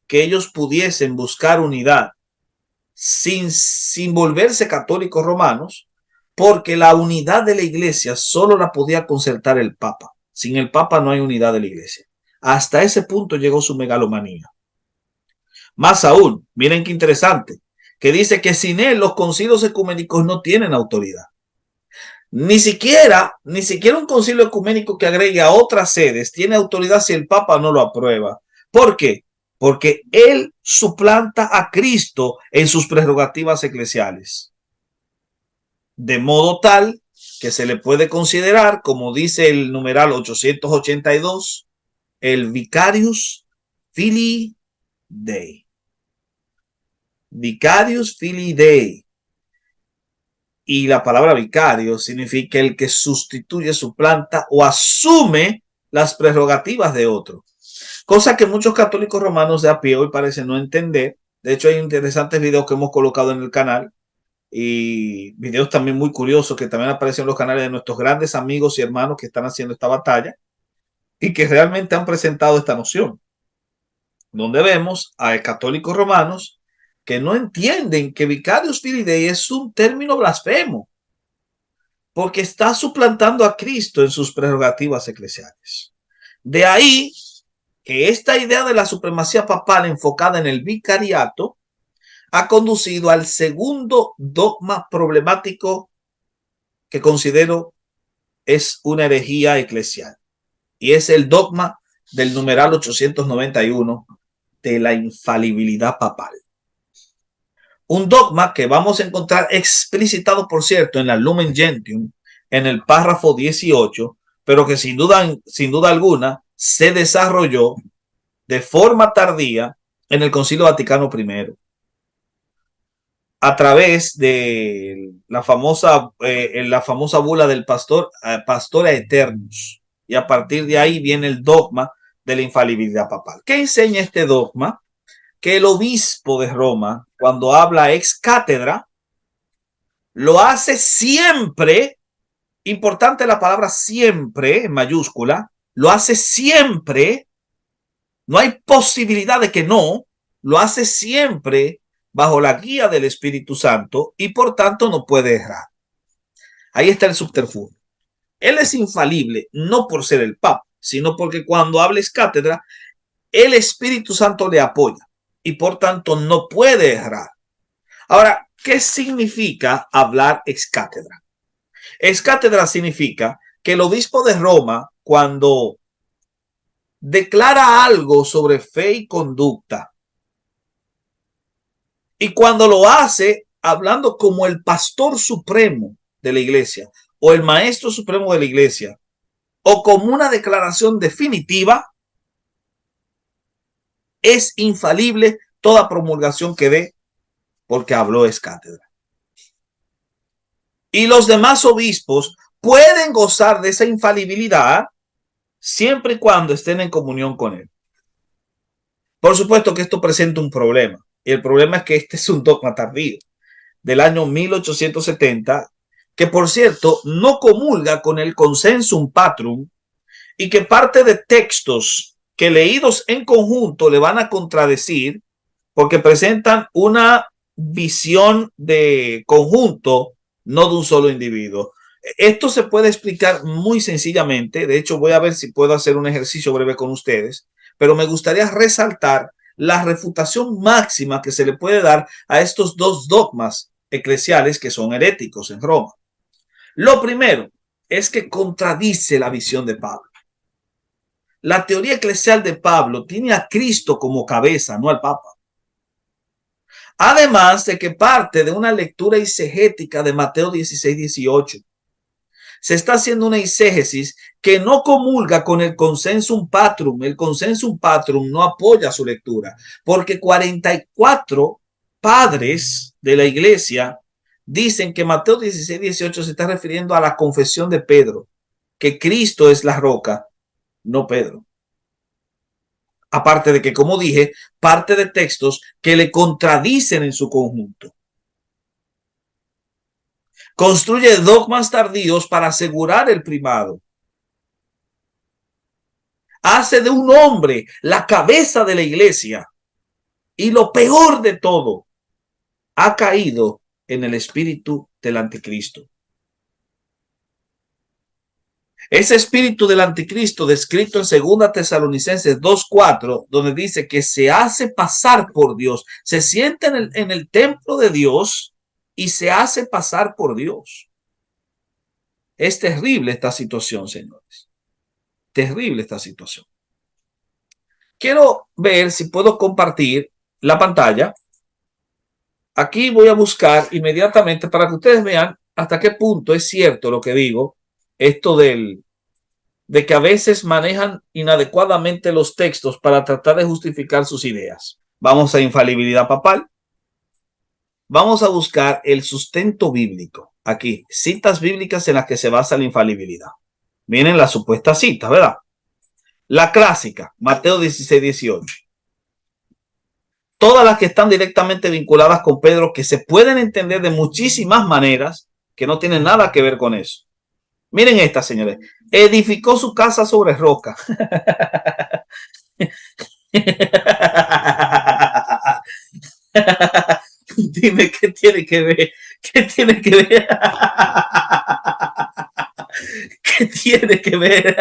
que ellos pudiesen buscar unidad sin volverse católicos romanos, porque la unidad de la iglesia solo la podía concertar el Papa. Sin el Papa no hay unidad de la iglesia. Hasta ese punto llegó su megalomanía. Más aún, miren qué interesante, que dice que sin él los concilios ecuménicos no tienen autoridad. Ni siquiera un concilio ecuménico que agregue a otras sedes tiene autoridad si el Papa no lo aprueba. ¿Por qué? Porque él suplanta a Cristo en sus prerrogativas eclesiales. De modo tal que se le puede considerar, como dice el numeral 882, el Vicarius Filii Dei. Vicarius Filii Dei. Y la palabra vicario significa el que sustituye, suplanta o asume las prerrogativas de otro. Cosa que muchos católicos romanos de a pie hoy parecen no entender. De hecho, hay interesantes videos que hemos colocado en el canal y videos también muy curiosos que también aparecen en los canales de nuestros grandes amigos y hermanos que están haciendo esta batalla y que realmente han presentado esta noción, donde vemos a católicos romanos que no entienden que Vicarius Filii Dei es un término blasfemo, porque está suplantando a Cristo en sus prerrogativas eclesiales. De ahí que esta idea de la supremacía papal enfocada en el vicariato ha conducido al segundo dogma problemático que considero es una herejía eclesial, y es el dogma del numeral 891 de la infalibilidad papal. Un dogma que vamos a encontrar explicitado, por cierto, en la Lumen Gentium, en el párrafo 18, pero que sin duda alguna se desarrolló de forma tardía en el Concilio Vaticano I, a través de la famosa bula del Pastora Eternus. Y a partir de ahí viene el dogma de la infalibilidad papal. ¿Qué enseña este dogma? Que el obispo de Roma, cuando habla ex cátedra, lo hace siempre, importante la palabra siempre, en mayúscula, lo hace siempre, no hay posibilidad de que no, lo hace siempre bajo la guía del Espíritu Santo y por tanto no puede errar. Ahí está el subterfugio. Él es infalible, no por ser el Papa, sino porque cuando hables cátedra, el Espíritu Santo le apoya y por tanto no puede errar. Ahora, ¿qué significa hablar ex cátedra? Ex cátedra significa que el obispo de Roma, cuando declara algo sobre fe y conducta, y cuando lo hace hablando como el pastor supremo de la iglesia o el maestro supremo de la iglesia, o como una declaración definitiva, es infalible toda promulgación que dé porque habló ex cátedra. Y los demás obispos pueden gozar de esa infalibilidad siempre y cuando estén en comunión con él. Por supuesto que esto presenta un problema. Y el problema es que este es un dogma tardío del año 1870, que por cierto no comulga con el Consensum Patrum y que parte de textos que leídos en conjunto le van a contradecir porque presentan una visión de conjunto, no de un solo individuo. Esto se puede explicar muy sencillamente. De hecho, voy a ver si puedo hacer un ejercicio breve con ustedes, pero me gustaría resaltar la refutación máxima que se le puede dar a estos dos dogmas eclesiales que son heréticos en Roma. Lo primero es que contradice la visión de Pablo. La teoría eclesial de Pablo tiene a Cristo como cabeza, no al Papa. Además de que parte de una lectura exegética de Mateo 16-18. Se está haciendo una exégesis que no comulga con el Consensum Patrum. El Consensum Patrum no apoya su lectura, porque 44 padres de la iglesia dicen que Mateo 16-18 se está refiriendo a la confesión de Pedro, que Cristo es la roca, no Pedro. Aparte de que, como dije, parte de textos que le contradicen en su conjunto. Construye dogmas tardíos para asegurar el primado. Hace de un hombre la cabeza de la iglesia. Y lo peor de todo, ha caído en el espíritu del anticristo. Ese espíritu del anticristo descrito en 2 Tesalonicenses 2:4, donde dice que se hace pasar por Dios, se sienta en el templo de Dios y se hace pasar por Dios. Es terrible esta situación, señores. Terrible esta situación. Quiero ver si puedo compartir la pantalla. Aquí voy a buscar inmediatamente para que ustedes vean hasta qué punto es cierto lo que digo. Esto de que a veces manejan inadecuadamente los textos para tratar de justificar sus ideas. Vamos a infalibilidad papal. Vamos a buscar el sustento bíblico. Aquí, citas bíblicas en las que se basa la infalibilidad. Miren las supuestas citas, ¿verdad? La clásica, Mateo 16-18. Todas las que están directamente vinculadas con Pedro, que se pueden entender de muchísimas maneras, que no tienen nada que ver con eso. Miren esta, señores. Edificó su casa sobre roca. Dime qué tiene que ver. ¿Qué tiene que ver? ¿Qué tiene que ver?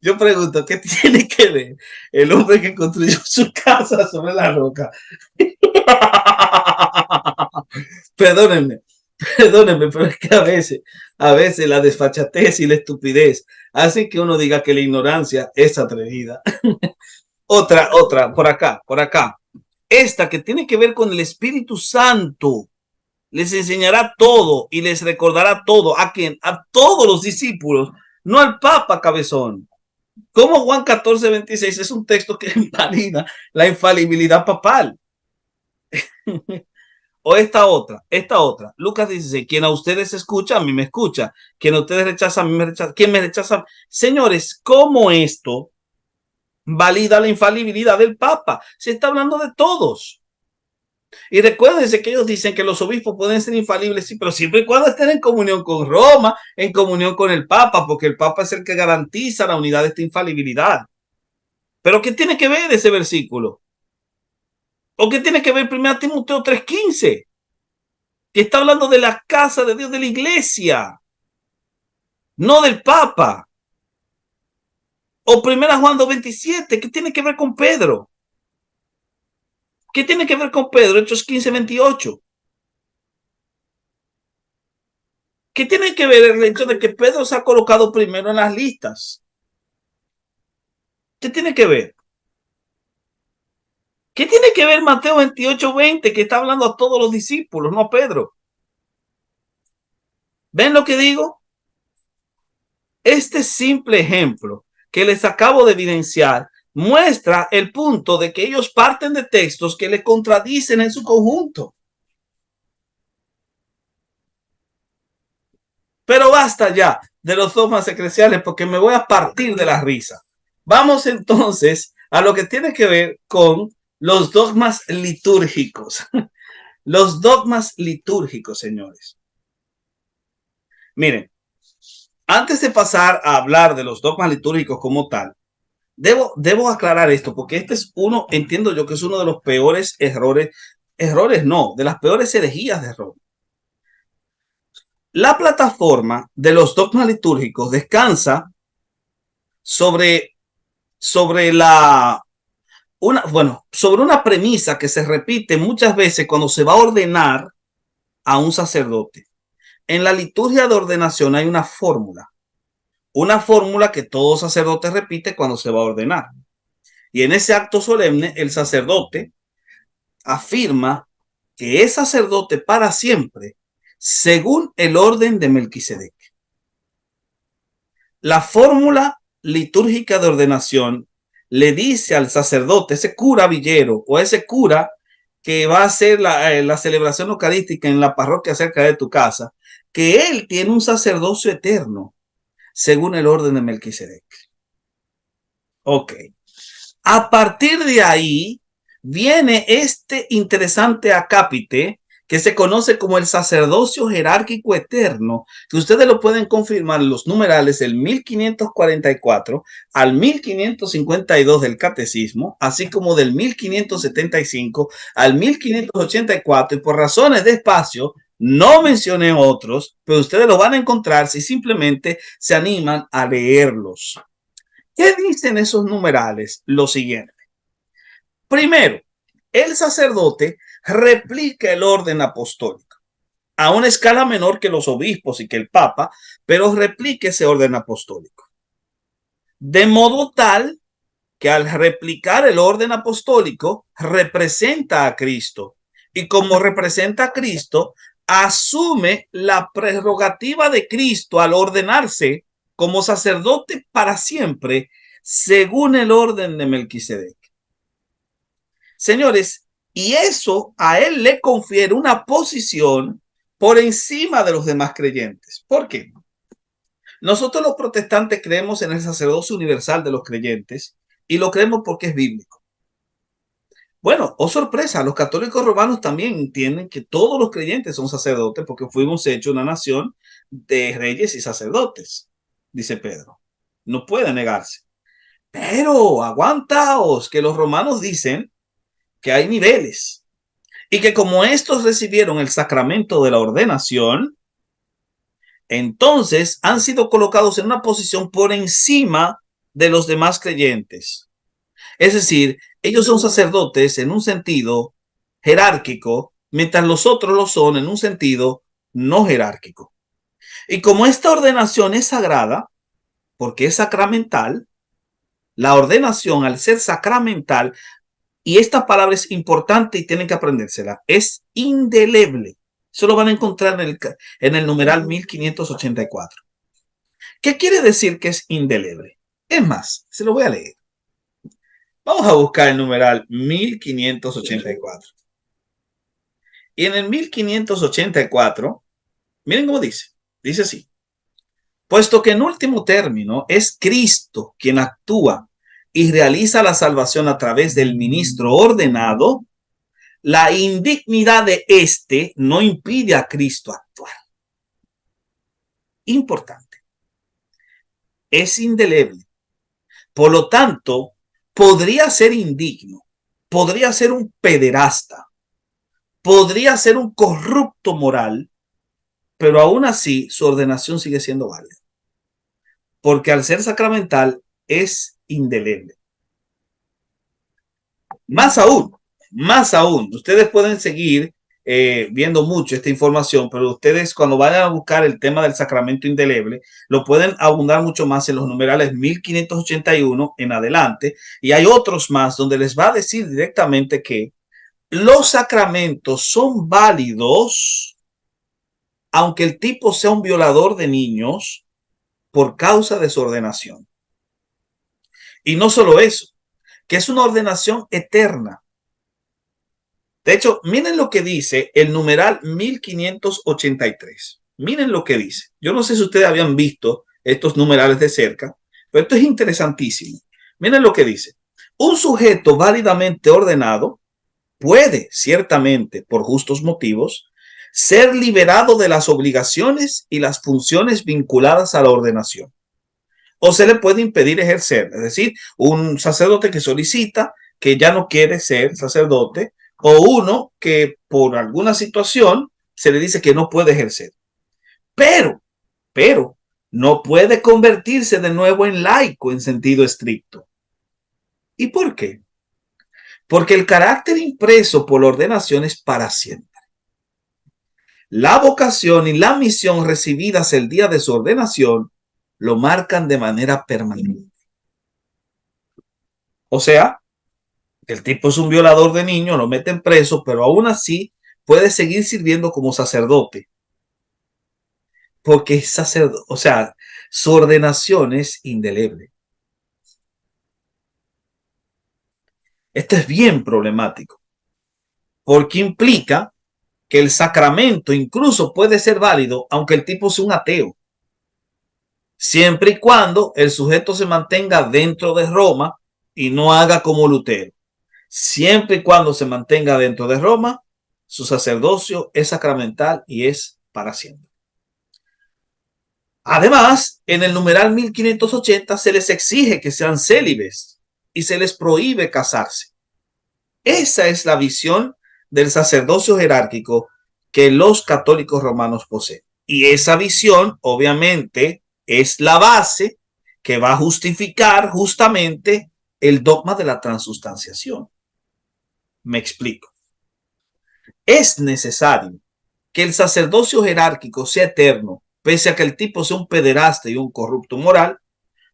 Yo pregunto, ¿qué tiene que ver el hombre que construyó su casa sobre la roca? Perdónenme, pero es que a veces la desfachatez y la estupidez hacen que uno diga que la ignorancia es atrevida. Otra, por acá. Esta que tiene que ver con el Espíritu Santo. Les enseñará todo y les recordará todo. ¿A quién? A todos los discípulos, no al Papa cabezón. Como Juan 14:26 es un texto que invalida la infalibilidad papal. O esta otra. Lucas 16, quien a ustedes escucha, a mí me escucha. Quien a ustedes rechaza, a mí me rechaza. Quien me rechaza. Señores, ¿cómo esto valida la infalibilidad del Papa? Se está hablando de todos. Y recuérdense que ellos dicen que los obispos pueden ser infalibles, sí, pero siempre y cuando estén en comunión con Roma, en comunión con el Papa, porque el Papa es el que garantiza la unidad de esta infalibilidad. ¿Pero qué tiene que ver ese versículo? ¿O qué tiene que ver 1 Timoteo 3:15? que está hablando de la casa de Dios, de la iglesia, no del Papa. O 1 Juan 2:27, ¿qué tiene que ver con Pedro? ¿Qué tiene que ver con Pedro? Hechos 15:28. ¿Qué tiene que ver el hecho de que Pedro se ha colocado primero en las listas? ¿Qué tiene que ver? ¿Qué tiene que ver Mateo 28:20, que está hablando a todos los discípulos, no a Pedro? ¿Ven lo que digo? Este simple ejemplo que les acabo de evidenciar muestra el punto de que ellos parten de textos que le contradicen en su conjunto. Pero basta ya de los dogmas eclesiales porque me voy a partir de la risa. Vamos entonces a lo que tiene que ver con los dogmas litúrgicos. Los dogmas litúrgicos, señores. Miren, antes de pasar a hablar de los dogmas litúrgicos como tal, debo aclarar esto, porque este es uno, entiendo yo que es uno de los peores errores no, de las peores herejías de Roma. La plataforma de los dogmas litúrgicos descansa sobre una premisa que se repite muchas veces cuando se va a ordenar a un sacerdote. En la liturgia de ordenación hay una fórmula que todo sacerdote repite cuando se va a ordenar. Y en ese acto solemne, el sacerdote afirma que es sacerdote para siempre, según el orden de Melquisedec. La fórmula litúrgica de ordenación le dice al sacerdote, ese cura villero o ese cura que va a hacer la celebración eucarística en la parroquia cerca de tu casa, que él tiene un sacerdocio eterno, según el orden de Melquisedec. Ok. A partir de ahí viene este interesante acápite que se conoce como el sacerdocio jerárquico eterno, que ustedes lo pueden confirmar en los numerales del 1544 al 1552 del Catecismo, así como del 1575 al 1584, y por razones de espacio no mencioné otros, pero ustedes lo van a encontrar si simplemente se animan a leerlos. ¿Qué dicen esos numerales? Lo siguiente. Primero, el sacerdote replica el orden apostólico a una escala menor que los obispos y que el Papa, pero replica ese orden apostólico. De modo tal que al replicar el orden apostólico representa a Cristo, y como representa a Cristo, asume la prerrogativa de Cristo al ordenarse como sacerdote para siempre, según el orden de Melquisedec. Señores, y eso a él le confiere una posición por encima de los demás creyentes. ¿Por qué? Nosotros los protestantes creemos en el sacerdocio universal de los creyentes y lo creemos porque es bíblico. Bueno, oh sorpresa, los católicos romanos también entienden que todos los creyentes son sacerdotes porque fuimos hechos una nación de reyes y sacerdotes, dice Pedro. No puede negarse. Pero aguantaos, que los romanos dicen que hay niveles y que como estos recibieron el sacramento de la ordenación, entonces han sido colocados en una posición por encima de los demás creyentes. Es decir, ellos son sacerdotes en un sentido jerárquico, mientras los otros lo son en un sentido no jerárquico. Y como esta ordenación es sagrada, porque es sacramental, la ordenación al ser sacramental, y esta palabra es importante y tienen que aprendérsela, es indeleble. Eso lo van a encontrar en el numeral 1584. ¿Qué quiere decir que es indeleble? Es más, se lo voy a leer. Vamos a buscar el numeral 1584. Y en el 1584, miren cómo dice. Dice así. Puesto que en último término es Cristo quien actúa y realiza la salvación a través del ministro ordenado, la indignidad de éste no impide a Cristo actuar. Importante. Es indeleble. Por lo tanto, podría ser indigno, podría ser un pederasta, podría ser un corrupto moral, pero aún así su ordenación sigue siendo válida. Porque al ser sacramental es indeleble. Más aún, ustedes pueden seguir viendo mucho esta información, pero ustedes cuando vayan a buscar el tema del sacramento indeleble, lo pueden abundar mucho más en los numerales 1581 en adelante, y hay otros más donde les va a decir directamente que los sacramentos son válidos aunque el tipo sea un violador de niños por causa de su ordenación. Y no solo eso, que es una ordenación eterna. De hecho, miren lo que dice el numeral 1583. Miren lo que dice. Yo no sé si ustedes habían visto estos numerales de cerca, pero esto es interesantísimo. Miren lo que dice. Un sujeto válidamente ordenado puede, ciertamente, por justos motivos, ser liberado de las obligaciones y las funciones vinculadas a la ordenación. O se le puede impedir ejercer. Es decir, un sacerdote que solicita que ya no quiere ser sacerdote, o uno que por alguna situación se le dice que no puede ejercer. Pero, no puede convertirse de nuevo en laico en sentido estricto. ¿Y por qué? Porque el carácter impreso por la ordenación es para siempre. La vocación y la misión recibidas el día de su ordenación lo marcan de manera permanente. O sea, el tipo es un violador de niños, lo meten preso, pero aún así puede seguir sirviendo como sacerdote. Porque es sacerdote, o sea, su ordenación es indeleble. Esto es bien problemático, porque implica que el sacramento incluso puede ser válido aunque el tipo sea un ateo, siempre y cuando el sujeto se mantenga dentro de Roma y no haga como Lutero. Siempre y cuando se mantenga dentro de Roma, su sacerdocio es sacramental y es para siempre. Además, en el numeral 1580 se les exige que sean célibes y se les prohíbe casarse. Esa es la visión del sacerdocio jerárquico que los católicos romanos poseen. Y esa visión, obviamente, es la base que va a justificar justamente el dogma de la transustanciación. Me explico. Es necesario que el sacerdocio jerárquico sea eterno, pese a que el tipo sea un pederasta y un corrupto moral,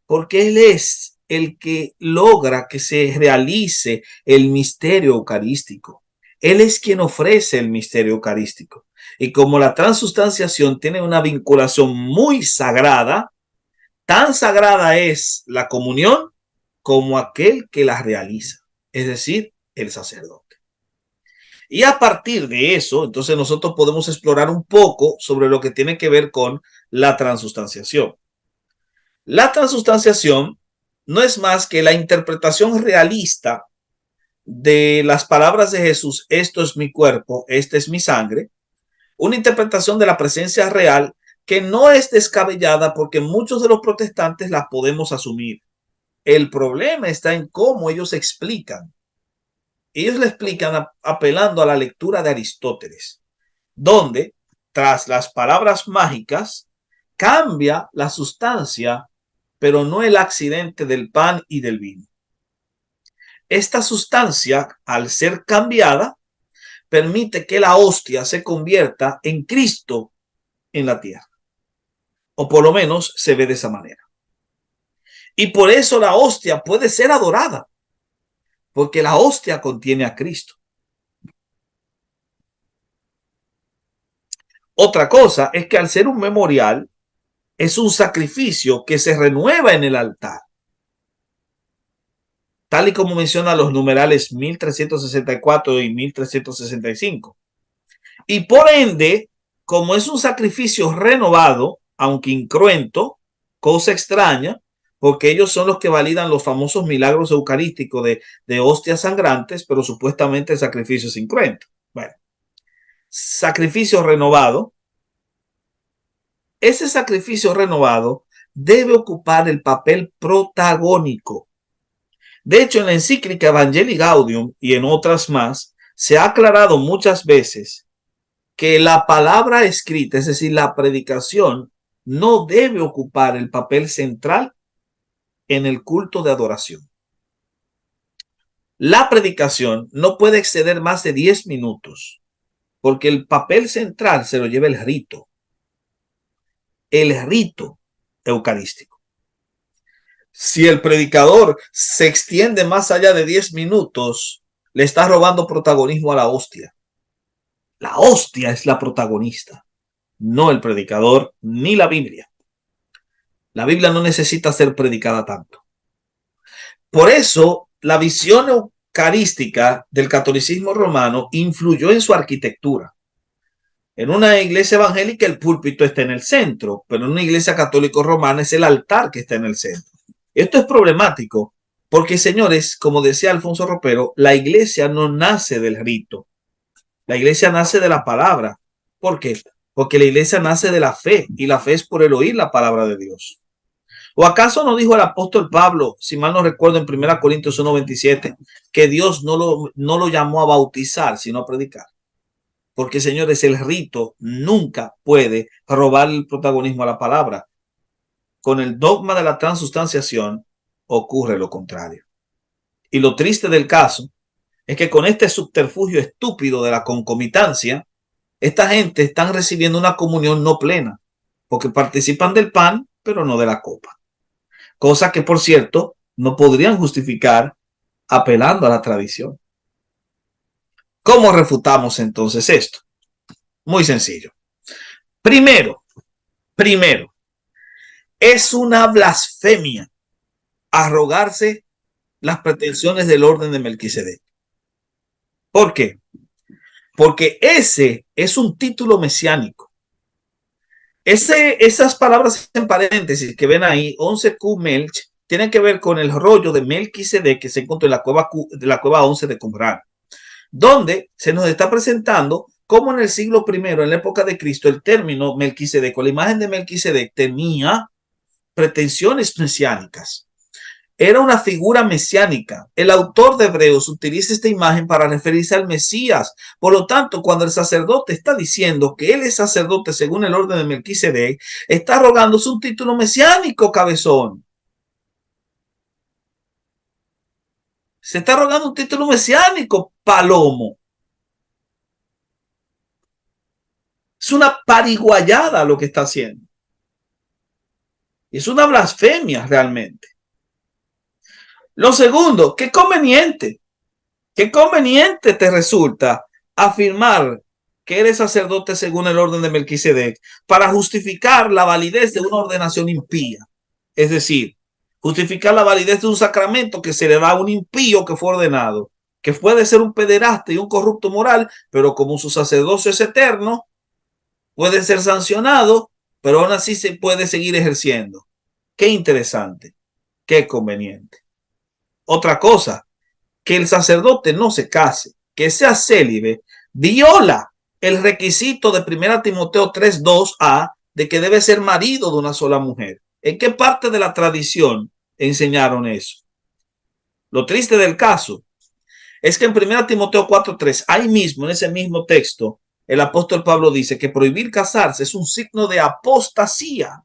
porque él es el que logra que se realice el misterio eucarístico. Él es quien ofrece el misterio eucarístico. Y como la transustanciación tiene una vinculación muy sagrada, tan sagrada es la comunión como aquel que la realiza, es decir, el sacerdote. Y a partir de eso, entonces nosotros podemos explorar un poco sobre lo que tiene que ver con la transustanciación. La transustanciación no es más que la interpretación realista de las palabras de Jesús, esto es mi cuerpo, esta es mi sangre, una interpretación de la presencia real que no es descabellada porque muchos de los protestantes la podemos asumir. El problema está en cómo ellos explican. Ellos le explican apelando a la lectura de Aristóteles, donde, tras las palabras mágicas, cambia la sustancia, pero no el accidente del pan y del vino. Esta sustancia, al ser cambiada, permite que la hostia se convierta en Cristo en la tierra. O por lo menos se ve de esa manera. Y por eso la hostia puede ser adorada, porque la hostia contiene a Cristo. Otra cosa es que al ser un memorial, es un sacrificio que se renueva en el altar. Tal y como menciona los numerales 1364 y 1365. Y por ende, como es un sacrificio renovado, aunque incruento, cosa extraña, porque ellos son los que validan los famosos milagros eucarísticos de hostias sangrantes, pero supuestamente el sacrificio es incruento. Bueno, sacrificio renovado. Ese sacrificio renovado debe ocupar el papel protagónico. De hecho, en la encíclica Evangelii Gaudium y en otras más, se ha aclarado muchas veces que la palabra escrita, es decir, la predicación, no debe ocupar el papel central en el culto de adoración. La predicación no puede exceder más de 10 minutos, porque el papel central se lo lleva el rito eucarístico. Si el predicador se extiende más allá de 10 minutos, le está robando protagonismo a la hostia. La hostia es la protagonista, no el predicador ni la Biblia. La Biblia no necesita ser predicada tanto. Por eso, la visión eucarística del catolicismo romano influyó en su arquitectura. En una iglesia evangélica el púlpito está en el centro, pero en una iglesia católica romana es el altar que está en el centro. Esto es problemático porque, señores, como decía Alfonso Ropero, la iglesia no nace del rito. La iglesia nace de la palabra. ¿Por qué? Porque la iglesia nace de la fe y la fe es por el oír la palabra de Dios. ¿O acaso no dijo el apóstol Pablo, si mal no recuerdo, en 1 Corintios 1:27, que Dios no lo llamó a bautizar, sino a predicar? Porque, señores, el rito nunca puede robar el protagonismo a la palabra. Con el dogma de la transustanciación ocurre lo contrario. Y lo triste del caso es que con este subterfugio estúpido de la concomitancia, esta gente están recibiendo una comunión no plena, porque participan del pan, pero no de la copa. Cosa que, por cierto, no podrían justificar apelando a la tradición. ¿Cómo refutamos entonces esto? Muy sencillo. Primero, es una blasfemia arrogarse las pretensiones del orden de Melquisedec. ¿Por qué? Porque ese es un título mesiánico. Esas palabras en paréntesis que ven ahí, 11Q Melch, tienen que ver con el rollo de Melquisedec que se encontró en la cueva 11 de Qumran, donde se nos está presentando cómo en el siglo I, en la época de Cristo, el término Melquisedec o la imagen de Melquisedec tenía pretensiones mesiánicas. Era una figura mesiánica. El autor de Hebreos utiliza esta imagen para referirse al Mesías. Por lo tanto, cuando el sacerdote está diciendo que él es sacerdote según el orden de Melquisedec, está rogándose un título mesiánico, cabezón. Se está rogando un título mesiánico, palomo. Es una pariguayada lo que está haciendo. Es una blasfemia realmente. Lo segundo, qué conveniente te resulta afirmar que eres sacerdote según el orden de Melquisedec para justificar la validez de una ordenación impía. Es decir, justificar la validez de un sacramento que se le da a un impío que fue ordenado, que puede ser un pederasta y un corrupto moral, pero como su sacerdocio es eterno, puede ser sancionado, pero aún así se puede seguir ejerciendo. Qué interesante, qué conveniente. Otra cosa, que el sacerdote no se case, que sea célibe, viola el requisito de 1 Timoteo 3:2a de que debe ser marido de una sola mujer. ¿En qué parte de la tradición enseñaron eso? Lo triste del caso es que en 1 Timoteo 4:3, ahí mismo, en ese mismo texto, el apóstol Pablo dice que prohibir casarse es un signo de apostasía.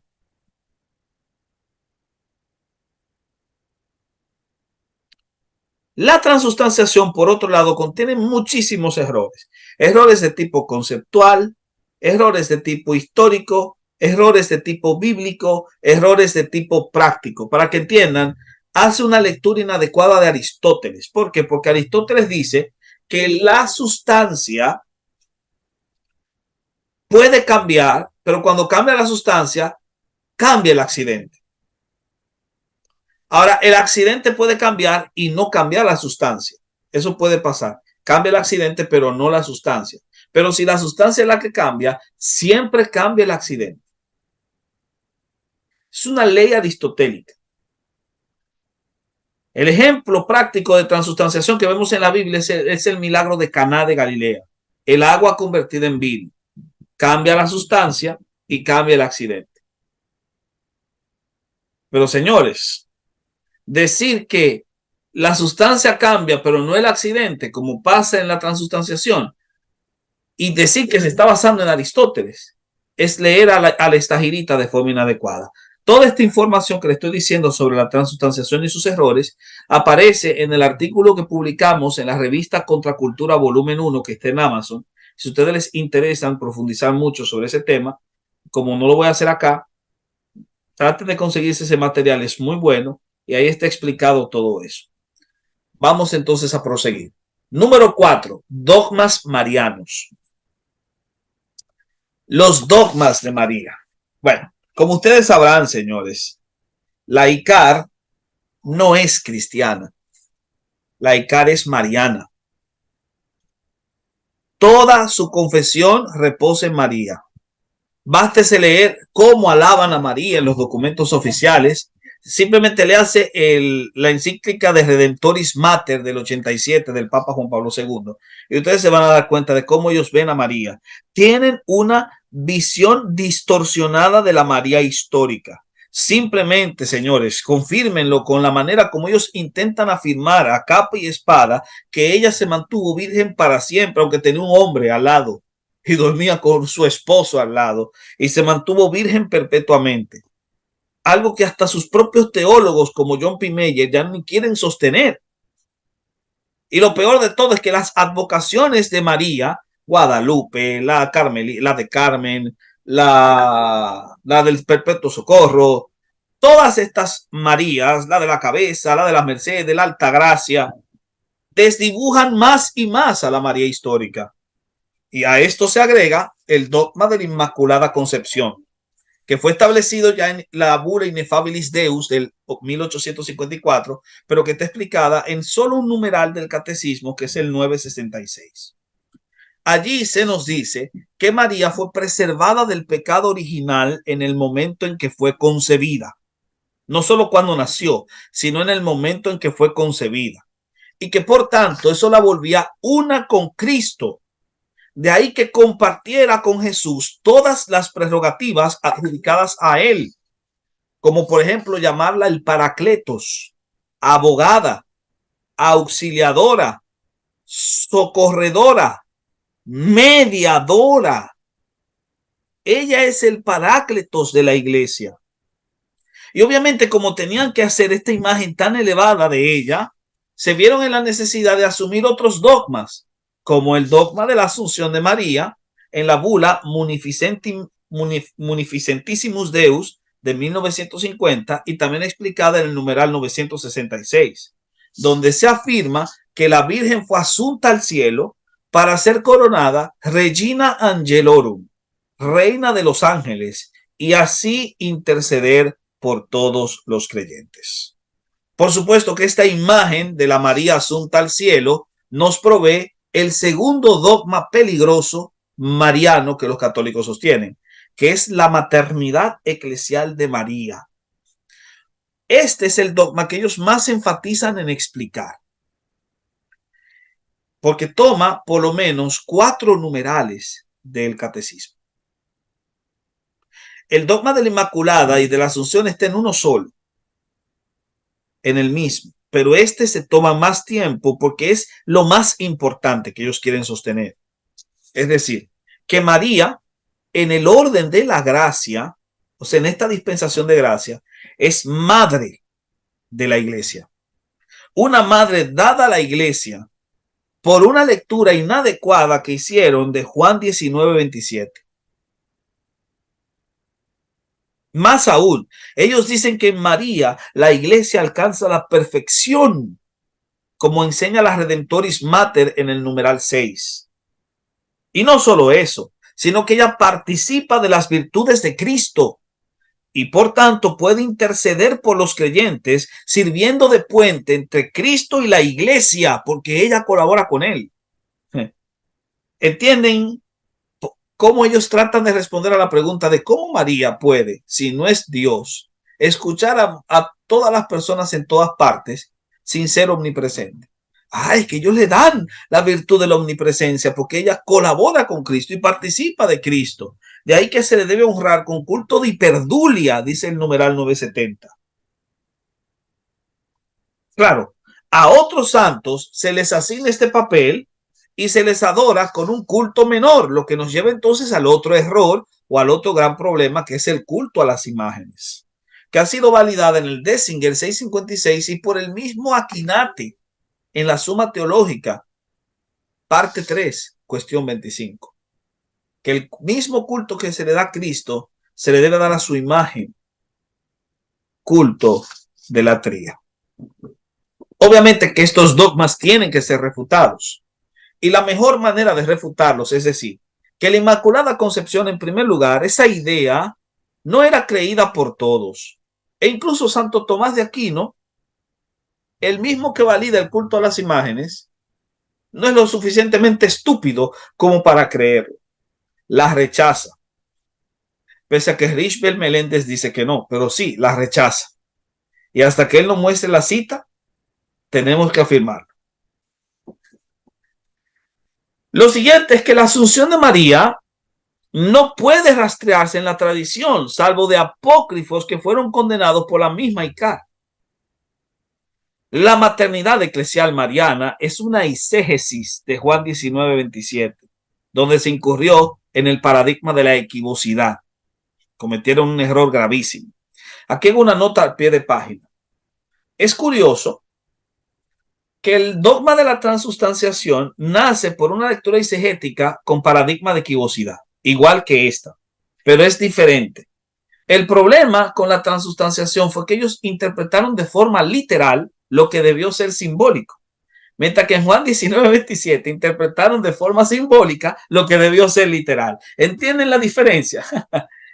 La transustanciación, por otro lado, contiene muchísimos errores. Errores de tipo conceptual, errores de tipo histórico, errores de tipo bíblico, errores de tipo práctico. Para que entiendan, hace una lectura inadecuada de Aristóteles. ¿Por qué? Porque Aristóteles dice que la sustancia puede cambiar, pero cuando cambia la sustancia, cambia el accidente. Ahora, el accidente puede cambiar y no cambiar la sustancia. Eso puede pasar. Cambia el accidente, pero no la sustancia. Pero si la sustancia es la que cambia, siempre cambia el accidente. Es una ley aristotélica. El ejemplo práctico de transustanciación que vemos en la Biblia es el milagro de Caná de Galilea. El agua convertida en vino. Cambia la sustancia y cambia el accidente. Pero señores, decir que la sustancia cambia, pero no el accidente, como pasa en la transustanciación. Y decir que se está basando en Aristóteles es leer a la Estagirita de forma inadecuada. Toda esta información que le estoy diciendo sobre la transustanciación y sus errores aparece en el artículo que publicamos en la revista Contracultura volumen 1, que está en Amazon. Si a ustedes les interesan profundizar mucho sobre ese tema, como no lo voy a hacer acá, traten de conseguirse ese material, es muy bueno y ahí está explicado todo eso. Vamos entonces a proseguir. Número 4, dogmas marianos. Los dogmas de María. Bueno, como ustedes sabrán, señores, la ICAR no es cristiana. La ICAR es mariana. Toda su confesión reposa en María. Bástese leer cómo alaban a María en los documentos oficiales. Simplemente le hace la encíclica de Redentoris Mater del 87 del Papa Juan Pablo II. Y ustedes se van a dar cuenta de cómo ellos ven a María. Tienen una visión distorsionada de la María histórica. Simplemente, señores, confírmenlo con la manera como ellos intentan afirmar a capa y espada que ella se mantuvo virgen para siempre, aunque tenía un hombre al lado y dormía con su esposo al lado y se mantuvo virgen perpetuamente. Algo que hasta sus propios teólogos como John P. Meyer ya ni quieren sostener. Y lo peor de todo es que las advocaciones de María, Guadalupe, la de Carmen, la del Perpetuo Socorro, todas estas Marías, la de la Cabeza, la de la Merced, de la Alta Gracia, desdibujan más y más a la María histórica. Y a esto se agrega el dogma de la Inmaculada Concepción, que fue establecido ya en la Bula Ineffabilis Deus del 1854, pero que está explicada en solo un numeral del catecismo, que es el 966. Allí se nos dice que María fue preservada del pecado original en el momento en que fue concebida. No solo cuando nació, sino en el momento en que fue concebida. Y que por tanto eso la volvía una con Cristo. De ahí que compartiera con Jesús todas las prerrogativas adjudicadas a él, como por ejemplo llamarla el Paracletos, abogada, auxiliadora, socorredora, mediadora. Ella es el Parácletos de la iglesia. Y obviamente, como tenían que hacer esta imagen tan elevada de ella, se vieron en la necesidad de asumir otros dogmas, como el dogma de la Asunción de María en la bula Munificentissimus Deus de 1950 y también explicada en el numeral 966, donde se afirma que la Virgen fue asunta al cielo para ser coronada Regina Angelorum, reina de los ángeles, y así interceder por todos los creyentes. Por supuesto que esta imagen de la María asunta al cielo nos provee el segundo dogma peligroso mariano que los católicos sostienen, que es la maternidad eclesial de María. Este es el dogma que ellos más enfatizan en explicar, porque toma por lo menos 4 numerales del catecismo. El dogma de la Inmaculada y de la Asunción está en uno solo, en el mismo, pero este se toma más tiempo porque es lo más importante que ellos quieren sostener. Es decir, que María, en el orden de la gracia, o sea, en esta dispensación de gracia, es madre de la iglesia. Una madre dada a la iglesia por una lectura inadecuada que hicieron de Juan 19:27. Más aún, ellos dicen que en María la iglesia alcanza la perfección, como enseña la Redentoris Mater en el numeral 6. Y no solo eso, sino que ella participa de las virtudes de Cristo y por tanto puede interceder por los creyentes sirviendo de puente entre Cristo y la iglesia, porque ella colabora con él. ¿Entienden cómo ellos tratan de responder a la pregunta de cómo María puede, si no es Dios, escuchar a todas las personas en todas partes sin ser omnipresente? Es que ellos le dan la virtud de la omnipresencia porque ella colabora con Cristo y participa de Cristo. De ahí que se le debe honrar con culto de hiperdulia, dice el numeral 970. Claro, a otros santos se les asigna este papel y se les adora con un culto menor, lo que nos lleva entonces al otro error o al otro gran problema, que es el culto a las imágenes, que ha sido validada en el Dessinger 656 y por el mismo Aquinate en la Suma Teológica, parte 3, cuestión 25, que el mismo culto que se le da a Cristo se le debe dar a su imagen, culto de la tría. Obviamente que estos dogmas tienen que ser refutados. Y la mejor manera de refutarlos es decir, que la Inmaculada Concepción, en primer lugar, esa idea no era creída por todos. E incluso Santo Tomás de Aquino, el mismo que valida el culto a las imágenes, no es lo suficientemente estúpido como para creerlo. La rechaza. Pese a que Richbel Meléndez dice que no, pero sí, la rechaza. Y hasta que él nos muestre la cita, tenemos que afirmarlo. Lo siguiente es que la Asunción de María no puede rastrearse en la tradición, salvo de apócrifos que fueron condenados por la misma ICAR. La maternidad eclesial mariana es una eisegesis de Juan 19:27, donde se incurrió en el paradigma de la equivocidad. Cometieron un error gravísimo. Aquí hago una nota al pie de página. Es curioso que el dogma de la transustanciación nace por una lectura eisegética con paradigma de equivocidad, igual que esta, pero es diferente. El problema con la transustanciación fue que ellos interpretaron de forma literal lo que debió ser simbólico, mientras que en Juan 19:27 interpretaron de forma simbólica lo que debió ser literal. ¿Entienden la diferencia?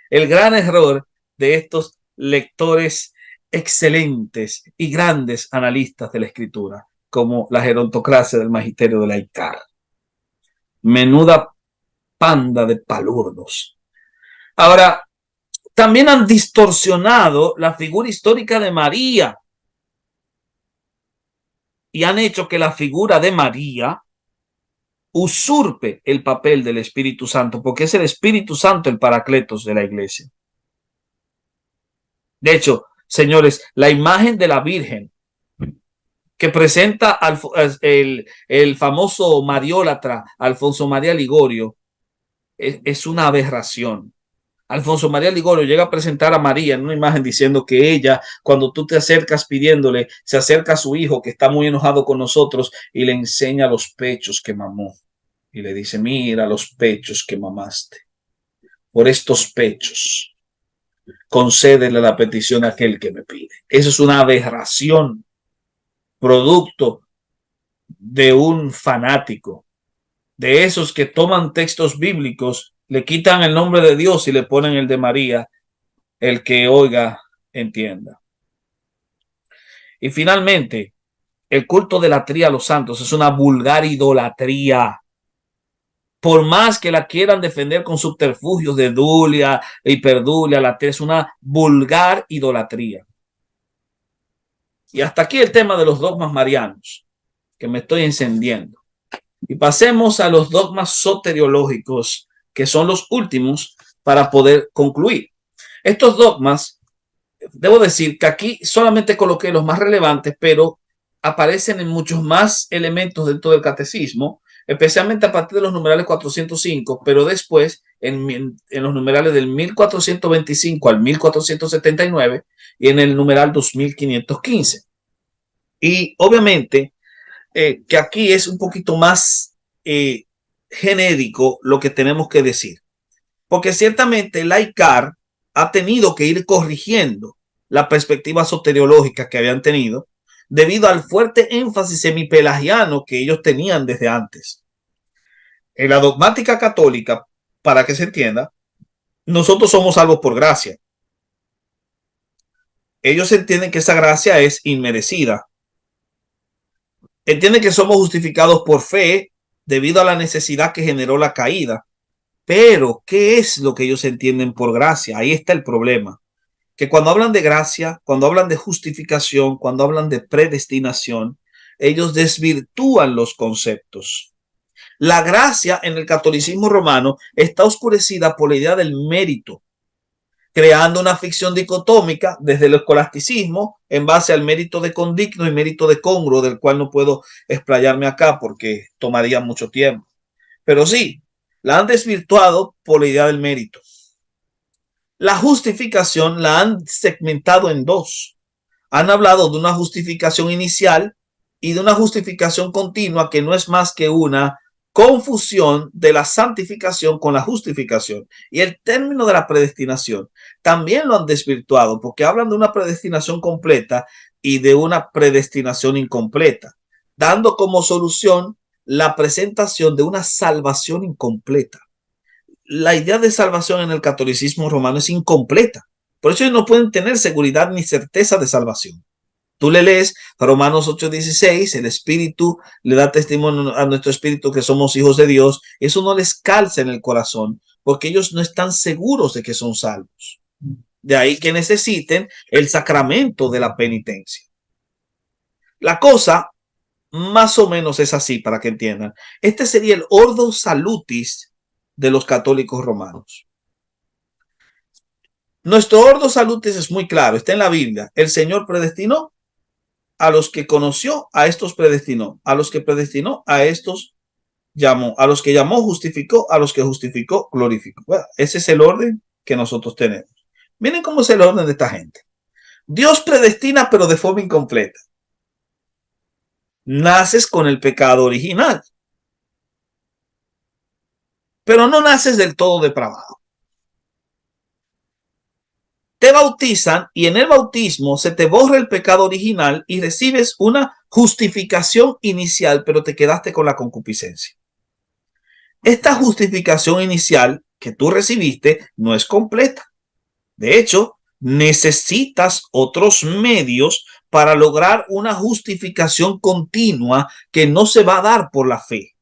El gran error de estos lectores excelentes y grandes analistas de la escritura, como la gerontocracia del magisterio de la ICAR. Menuda panda de palurdos. Ahora, también han distorsionado la figura histórica de María y han hecho que la figura de María usurpe el papel del Espíritu Santo, porque es el Espíritu Santo el paracletos de la iglesia. De hecho, señores, la imagen de la Virgen que presenta el famoso mariólatra Alfonso María Ligorio es una aberración. Alfonso María Ligorio llega a presentar a María en una imagen diciendo que ella, cuando tú te acercas pidiéndole, se acerca a su hijo que está muy enojado con nosotros y le enseña los pechos que mamó. Y le dice, mira los pechos que mamaste. Por estos pechos, concédele la petición a aquel que me pide. Eso es una aberración, producto de un fanático, de esos que toman textos bíblicos, le quitan el nombre de Dios y le ponen el de María. El que oiga, entienda. Y finalmente, el culto de la tría a los santos es una vulgar idolatría. Por más que la quieran defender con subterfugios de dulia, hiperdulia, la tría es una vulgar idolatría. Y hasta aquí el tema de los dogmas marianos, que me estoy encendiendo. Y pasemos a los dogmas soteriológicos, que son los últimos para poder concluir. Estos dogmas, debo decir que aquí solamente coloqué los más relevantes, pero aparecen en muchos más elementos dentro del catecismo, especialmente a partir de los numerales 405, pero después en los numerales del 1425 al 1479 y en el numeral 2515. Y obviamente que aquí es un poquito más genérico lo que tenemos que decir, porque ciertamente la ICAR ha tenido que ir corrigiendo la perspectiva soteriológica que habían tenido debido al fuerte énfasis semipelagiano que ellos tenían desde antes. En la dogmática católica, para que se entienda, nosotros somos salvos por gracia. Ellos entienden que esa gracia es inmerecida. Entienden que somos justificados por fe debido a la necesidad que generó la caída. Pero, ¿qué es lo que ellos entienden por gracia? Ahí está el problema. Que cuando hablan de gracia, cuando hablan de justificación, cuando hablan de predestinación, ellos desvirtúan los conceptos. La gracia en el catolicismo romano está oscurecida por la idea del mérito. creando una ficción dicotómica desde el escolasticismo en base al mérito de condigno y mérito de congruo, del cual no puedo explayarme acá porque tomaría mucho tiempo. Pero sí, la han desvirtuado por la idea del mérito. La justificación la han segmentado en dos. Han hablado de una justificación inicial y de una justificación continua, que no es más que una confusión de la santificación con la justificación. Y el término de la predestinación también lo han desvirtuado, porque hablan de una predestinación completa y de una predestinación incompleta, dando como solución la presentación de una salvación incompleta. La idea de salvación en el catolicismo romano es incompleta. Por eso ellos no pueden tener seguridad ni certeza de salvación. Tú le lees Romanos 8:16, el Espíritu le da testimonio a nuestro espíritu que somos hijos de Dios. Eso no les calza en el corazón porque ellos no están seguros de que son salvos. De ahí que necesiten el sacramento de la penitencia. La cosa más o menos es así, para que entiendan. Este sería el ordo salutis de los católicos romanos. Nuestro ordo salutis es muy claro, está en la Biblia. El Señor predestinó, a los que conoció, a estos predestinó, a los que predestinó, a estos llamó, a los que llamó, justificó, a los que justificó, glorificó. Bueno, ese es el orden que nosotros tenemos. Miren cómo es el orden de esta gente. Dios predestina, pero de forma incompleta. Naces con el pecado original, pero no naces del todo depravado. Te bautizan y en el bautismo se te borra el pecado original y recibes una justificación inicial, pero te quedaste con la concupiscencia. Esta justificación inicial que tú recibiste no es completa. De hecho, necesitas otros medios para lograr una justificación continua que no se va a dar por la fe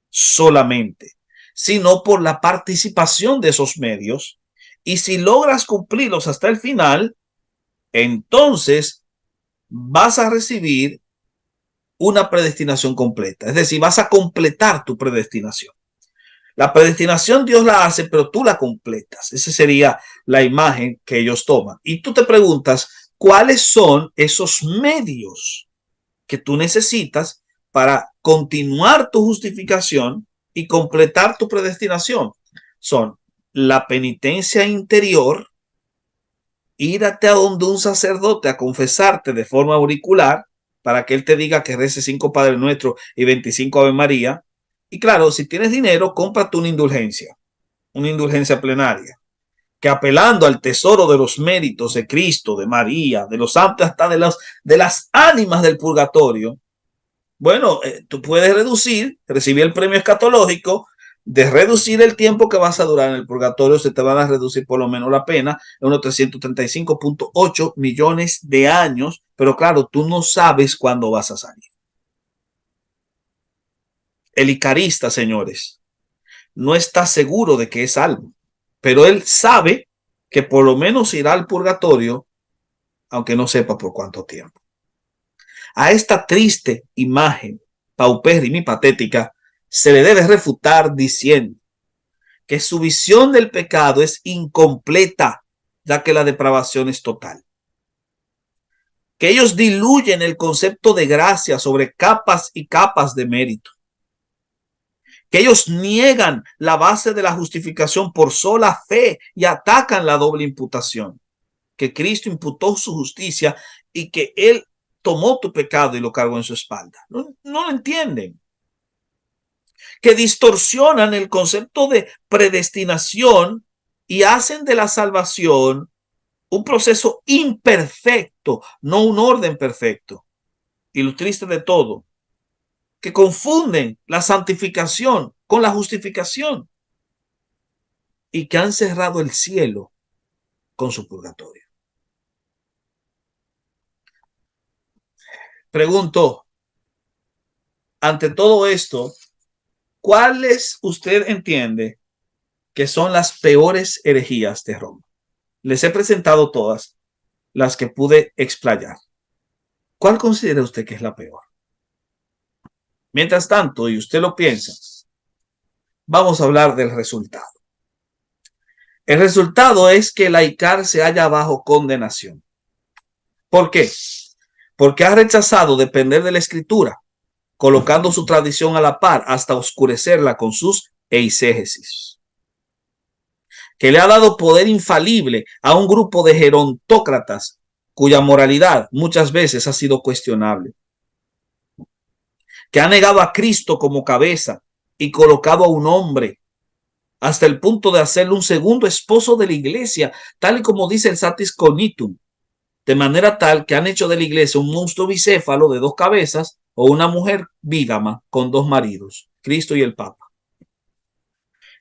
solamente, sino por la participación de esos medios. Y si logras cumplirlos hasta el final, entonces vas a recibir una predestinación completa. Es decir, vas a completar tu predestinación. La predestinación Dios la hace, pero tú la completas. Esa sería la imagen que ellos toman. Y tú te preguntas, ¿cuáles son esos medios que tú necesitas para continuar tu justificación y completar tu predestinación? Son la penitencia interior, írate a donde un sacerdote a confesarte de forma auricular para que él te diga que reces 5 Padre Nuestro y 25 Ave María. Y claro, si tienes dinero, cómprate una indulgencia plenaria, que apelando al tesoro de los méritos de Cristo, de María, de los santos, hasta de las ánimas del purgatorio, bueno, tú puedes recibir el premio escatológico de reducir el tiempo que vas a durar en el purgatorio. Se te van a reducir por lo menos la pena en unos 335.8 millones de años, pero claro, tú no sabes cuándo vas a salir. El icarista, señores, no está seguro de que es salvo, pero él sabe que por lo menos irá al purgatorio, aunque no sepa por cuánto tiempo. A esta triste imagen, paupérrima y patética, se le debe refutar diciendo que su visión del pecado es incompleta, ya que la depravación es total. Que ellos diluyen el concepto de gracia sobre capas y capas de mérito. Que ellos niegan la base de la justificación por sola fe y atacan la doble imputación. Que Cristo imputó su justicia y que Él tomó tu pecado y lo cargó en su espalda. No lo entienden. Que distorsionan el concepto de predestinación y hacen de la salvación un proceso imperfecto, no un orden perfecto. Y lo triste de todo, que confunden la santificación con la justificación y que han cerrado el cielo con su purgatorio. Pregunto, ante todo esto, ¿cuáles usted entiende que son las peores herejías de Roma? Les he presentado todas las que pude explayar. ¿Cuál considera usted que es la peor? Mientras tanto, y usted lo piensa, vamos a hablar del resultado. El resultado es que la ICAR se halla bajo condenación. ¿Por qué? Porque ha rechazado depender de la Escritura, colocando su tradición a la par hasta oscurecerla con sus eisegesis, que le ha dado poder infalible a un grupo de gerontócratas cuya moralidad muchas veces ha sido cuestionable, que ha negado a Cristo como cabeza y colocado a un hombre hasta el punto de hacerle un segundo esposo de la iglesia, tal y como dice el Satis Cognitum, de manera tal que han hecho de la iglesia un monstruo bicéfalo de 2 cabezas o una mujer bígama con 2 maridos, Cristo y el Papa,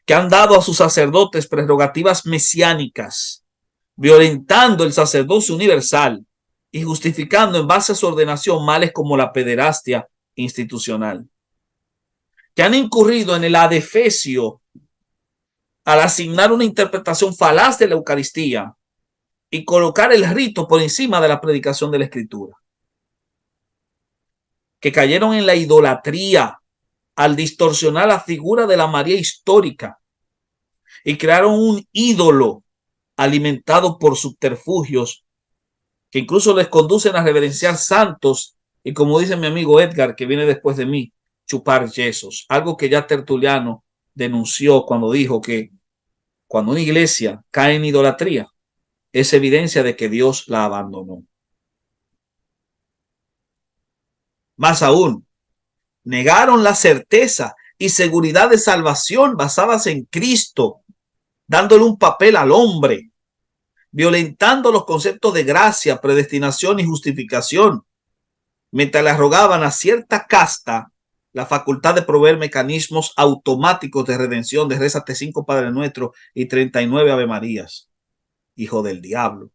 que han dado a sus sacerdotes prerrogativas mesiánicas, violentando el sacerdocio universal y justificando en base a su ordenación males como la pederastia institucional, que han incurrido en el adefesio al asignar una interpretación falaz de la Eucaristía y colocar el rito por encima de la predicación de la Escritura, que cayeron en la idolatría al distorsionar la figura de la María histórica y crearon un ídolo alimentado por subterfugios que incluso les conducen a reverenciar santos y, como dice mi amigo Edgar, que viene después de mí, chupar yesos, algo que ya Tertuliano denunció cuando dijo que cuando una iglesia cae en idolatría es evidencia de que Dios la abandonó. Más aún, negaron la certeza y seguridad de salvación basadas en Cristo, dándole un papel al hombre, violentando los conceptos de gracia, predestinación y justificación, mientras le arrogaban a cierta casta la facultad de proveer mecanismos automáticos de redención, de rézate 5 Padre Nuestro y 39 Ave Marías. Hijo del diablo,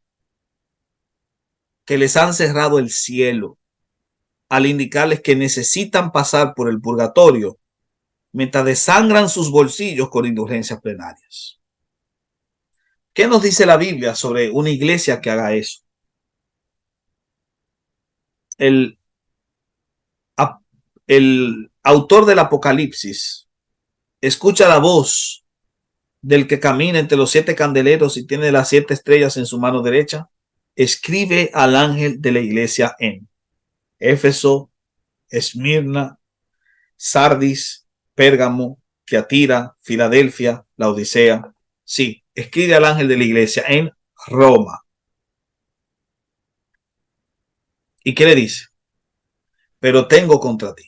que les han cerrado el cielo al indicarles que necesitan pasar por el purgatorio mientras desangran sus bolsillos con indulgencias plenarias. ¿Qué nos dice la Biblia sobre una iglesia que haga eso? El autor del Apocalipsis escucha la voz del que camina entre los 7 candeleros y tiene las 7 estrellas en su mano derecha. Escribe al ángel de la iglesia en Éfeso, Esmirna, Sardis, Pérgamo, Tiatira, Filadelfia, Laodicea. Sí, escribe al ángel de la iglesia en Roma. ¿Y qué le dice? Pero tengo contra ti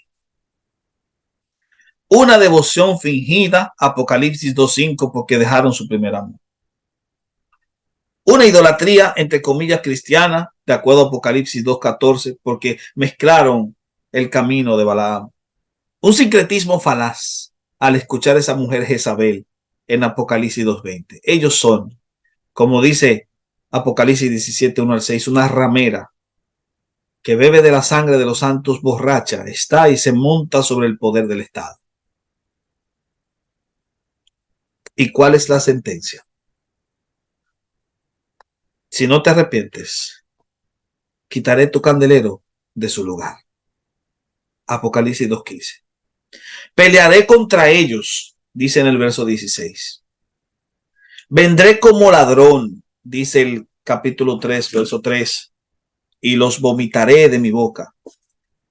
una devoción fingida, Apocalipsis 2:5, porque dejaron su primer amor. Una idolatría, entre comillas, cristiana, de acuerdo a Apocalipsis 2:14, porque mezclaron el camino de Balaam. Un sincretismo falaz al escuchar a esa mujer Jezabel en Apocalipsis 2:20. Ellos son, como dice Apocalipsis 17:1-6, una ramera que bebe de la sangre de los santos borracha, está y se monta sobre el poder del Estado. ¿Y cuál es la sentencia? Si no te arrepientes, quitaré tu candelero de su lugar. Apocalipsis 2:15. Pelearé contra ellos, dice en el verso 16. Vendré como ladrón, dice el capítulo 3, verso 3. Y los vomitaré de mi boca,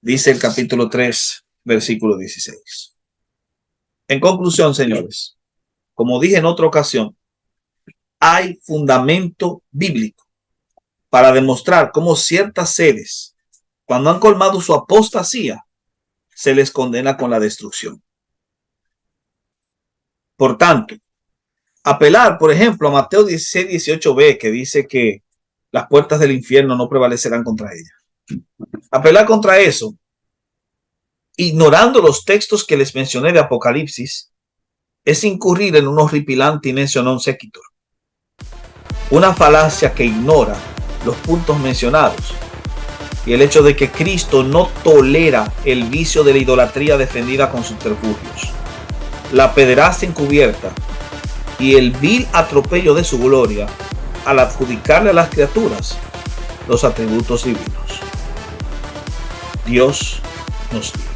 dice el capítulo 3, versículo 16. En conclusión, señores, como dije en otra ocasión, hay fundamento bíblico para demostrar cómo ciertas sedes, cuando han colmado su apostasía, se les condena con la destrucción. Por tanto, apelar, por ejemplo, a Mateo 16:18b, que dice que las puertas del infierno no prevalecerán contra ella. Apelar contra eso, ignorando los textos que les mencioné de Apocalipsis, es incurrir en un horripilante y necio non sequitur. Una falacia que ignora los puntos mencionados y el hecho de que Cristo no tolera el vicio de la idolatría defendida con subterfugios, la pederastia encubierta y el vil atropello de su gloria al adjudicarle a las criaturas los atributos divinos. Dios nos libre.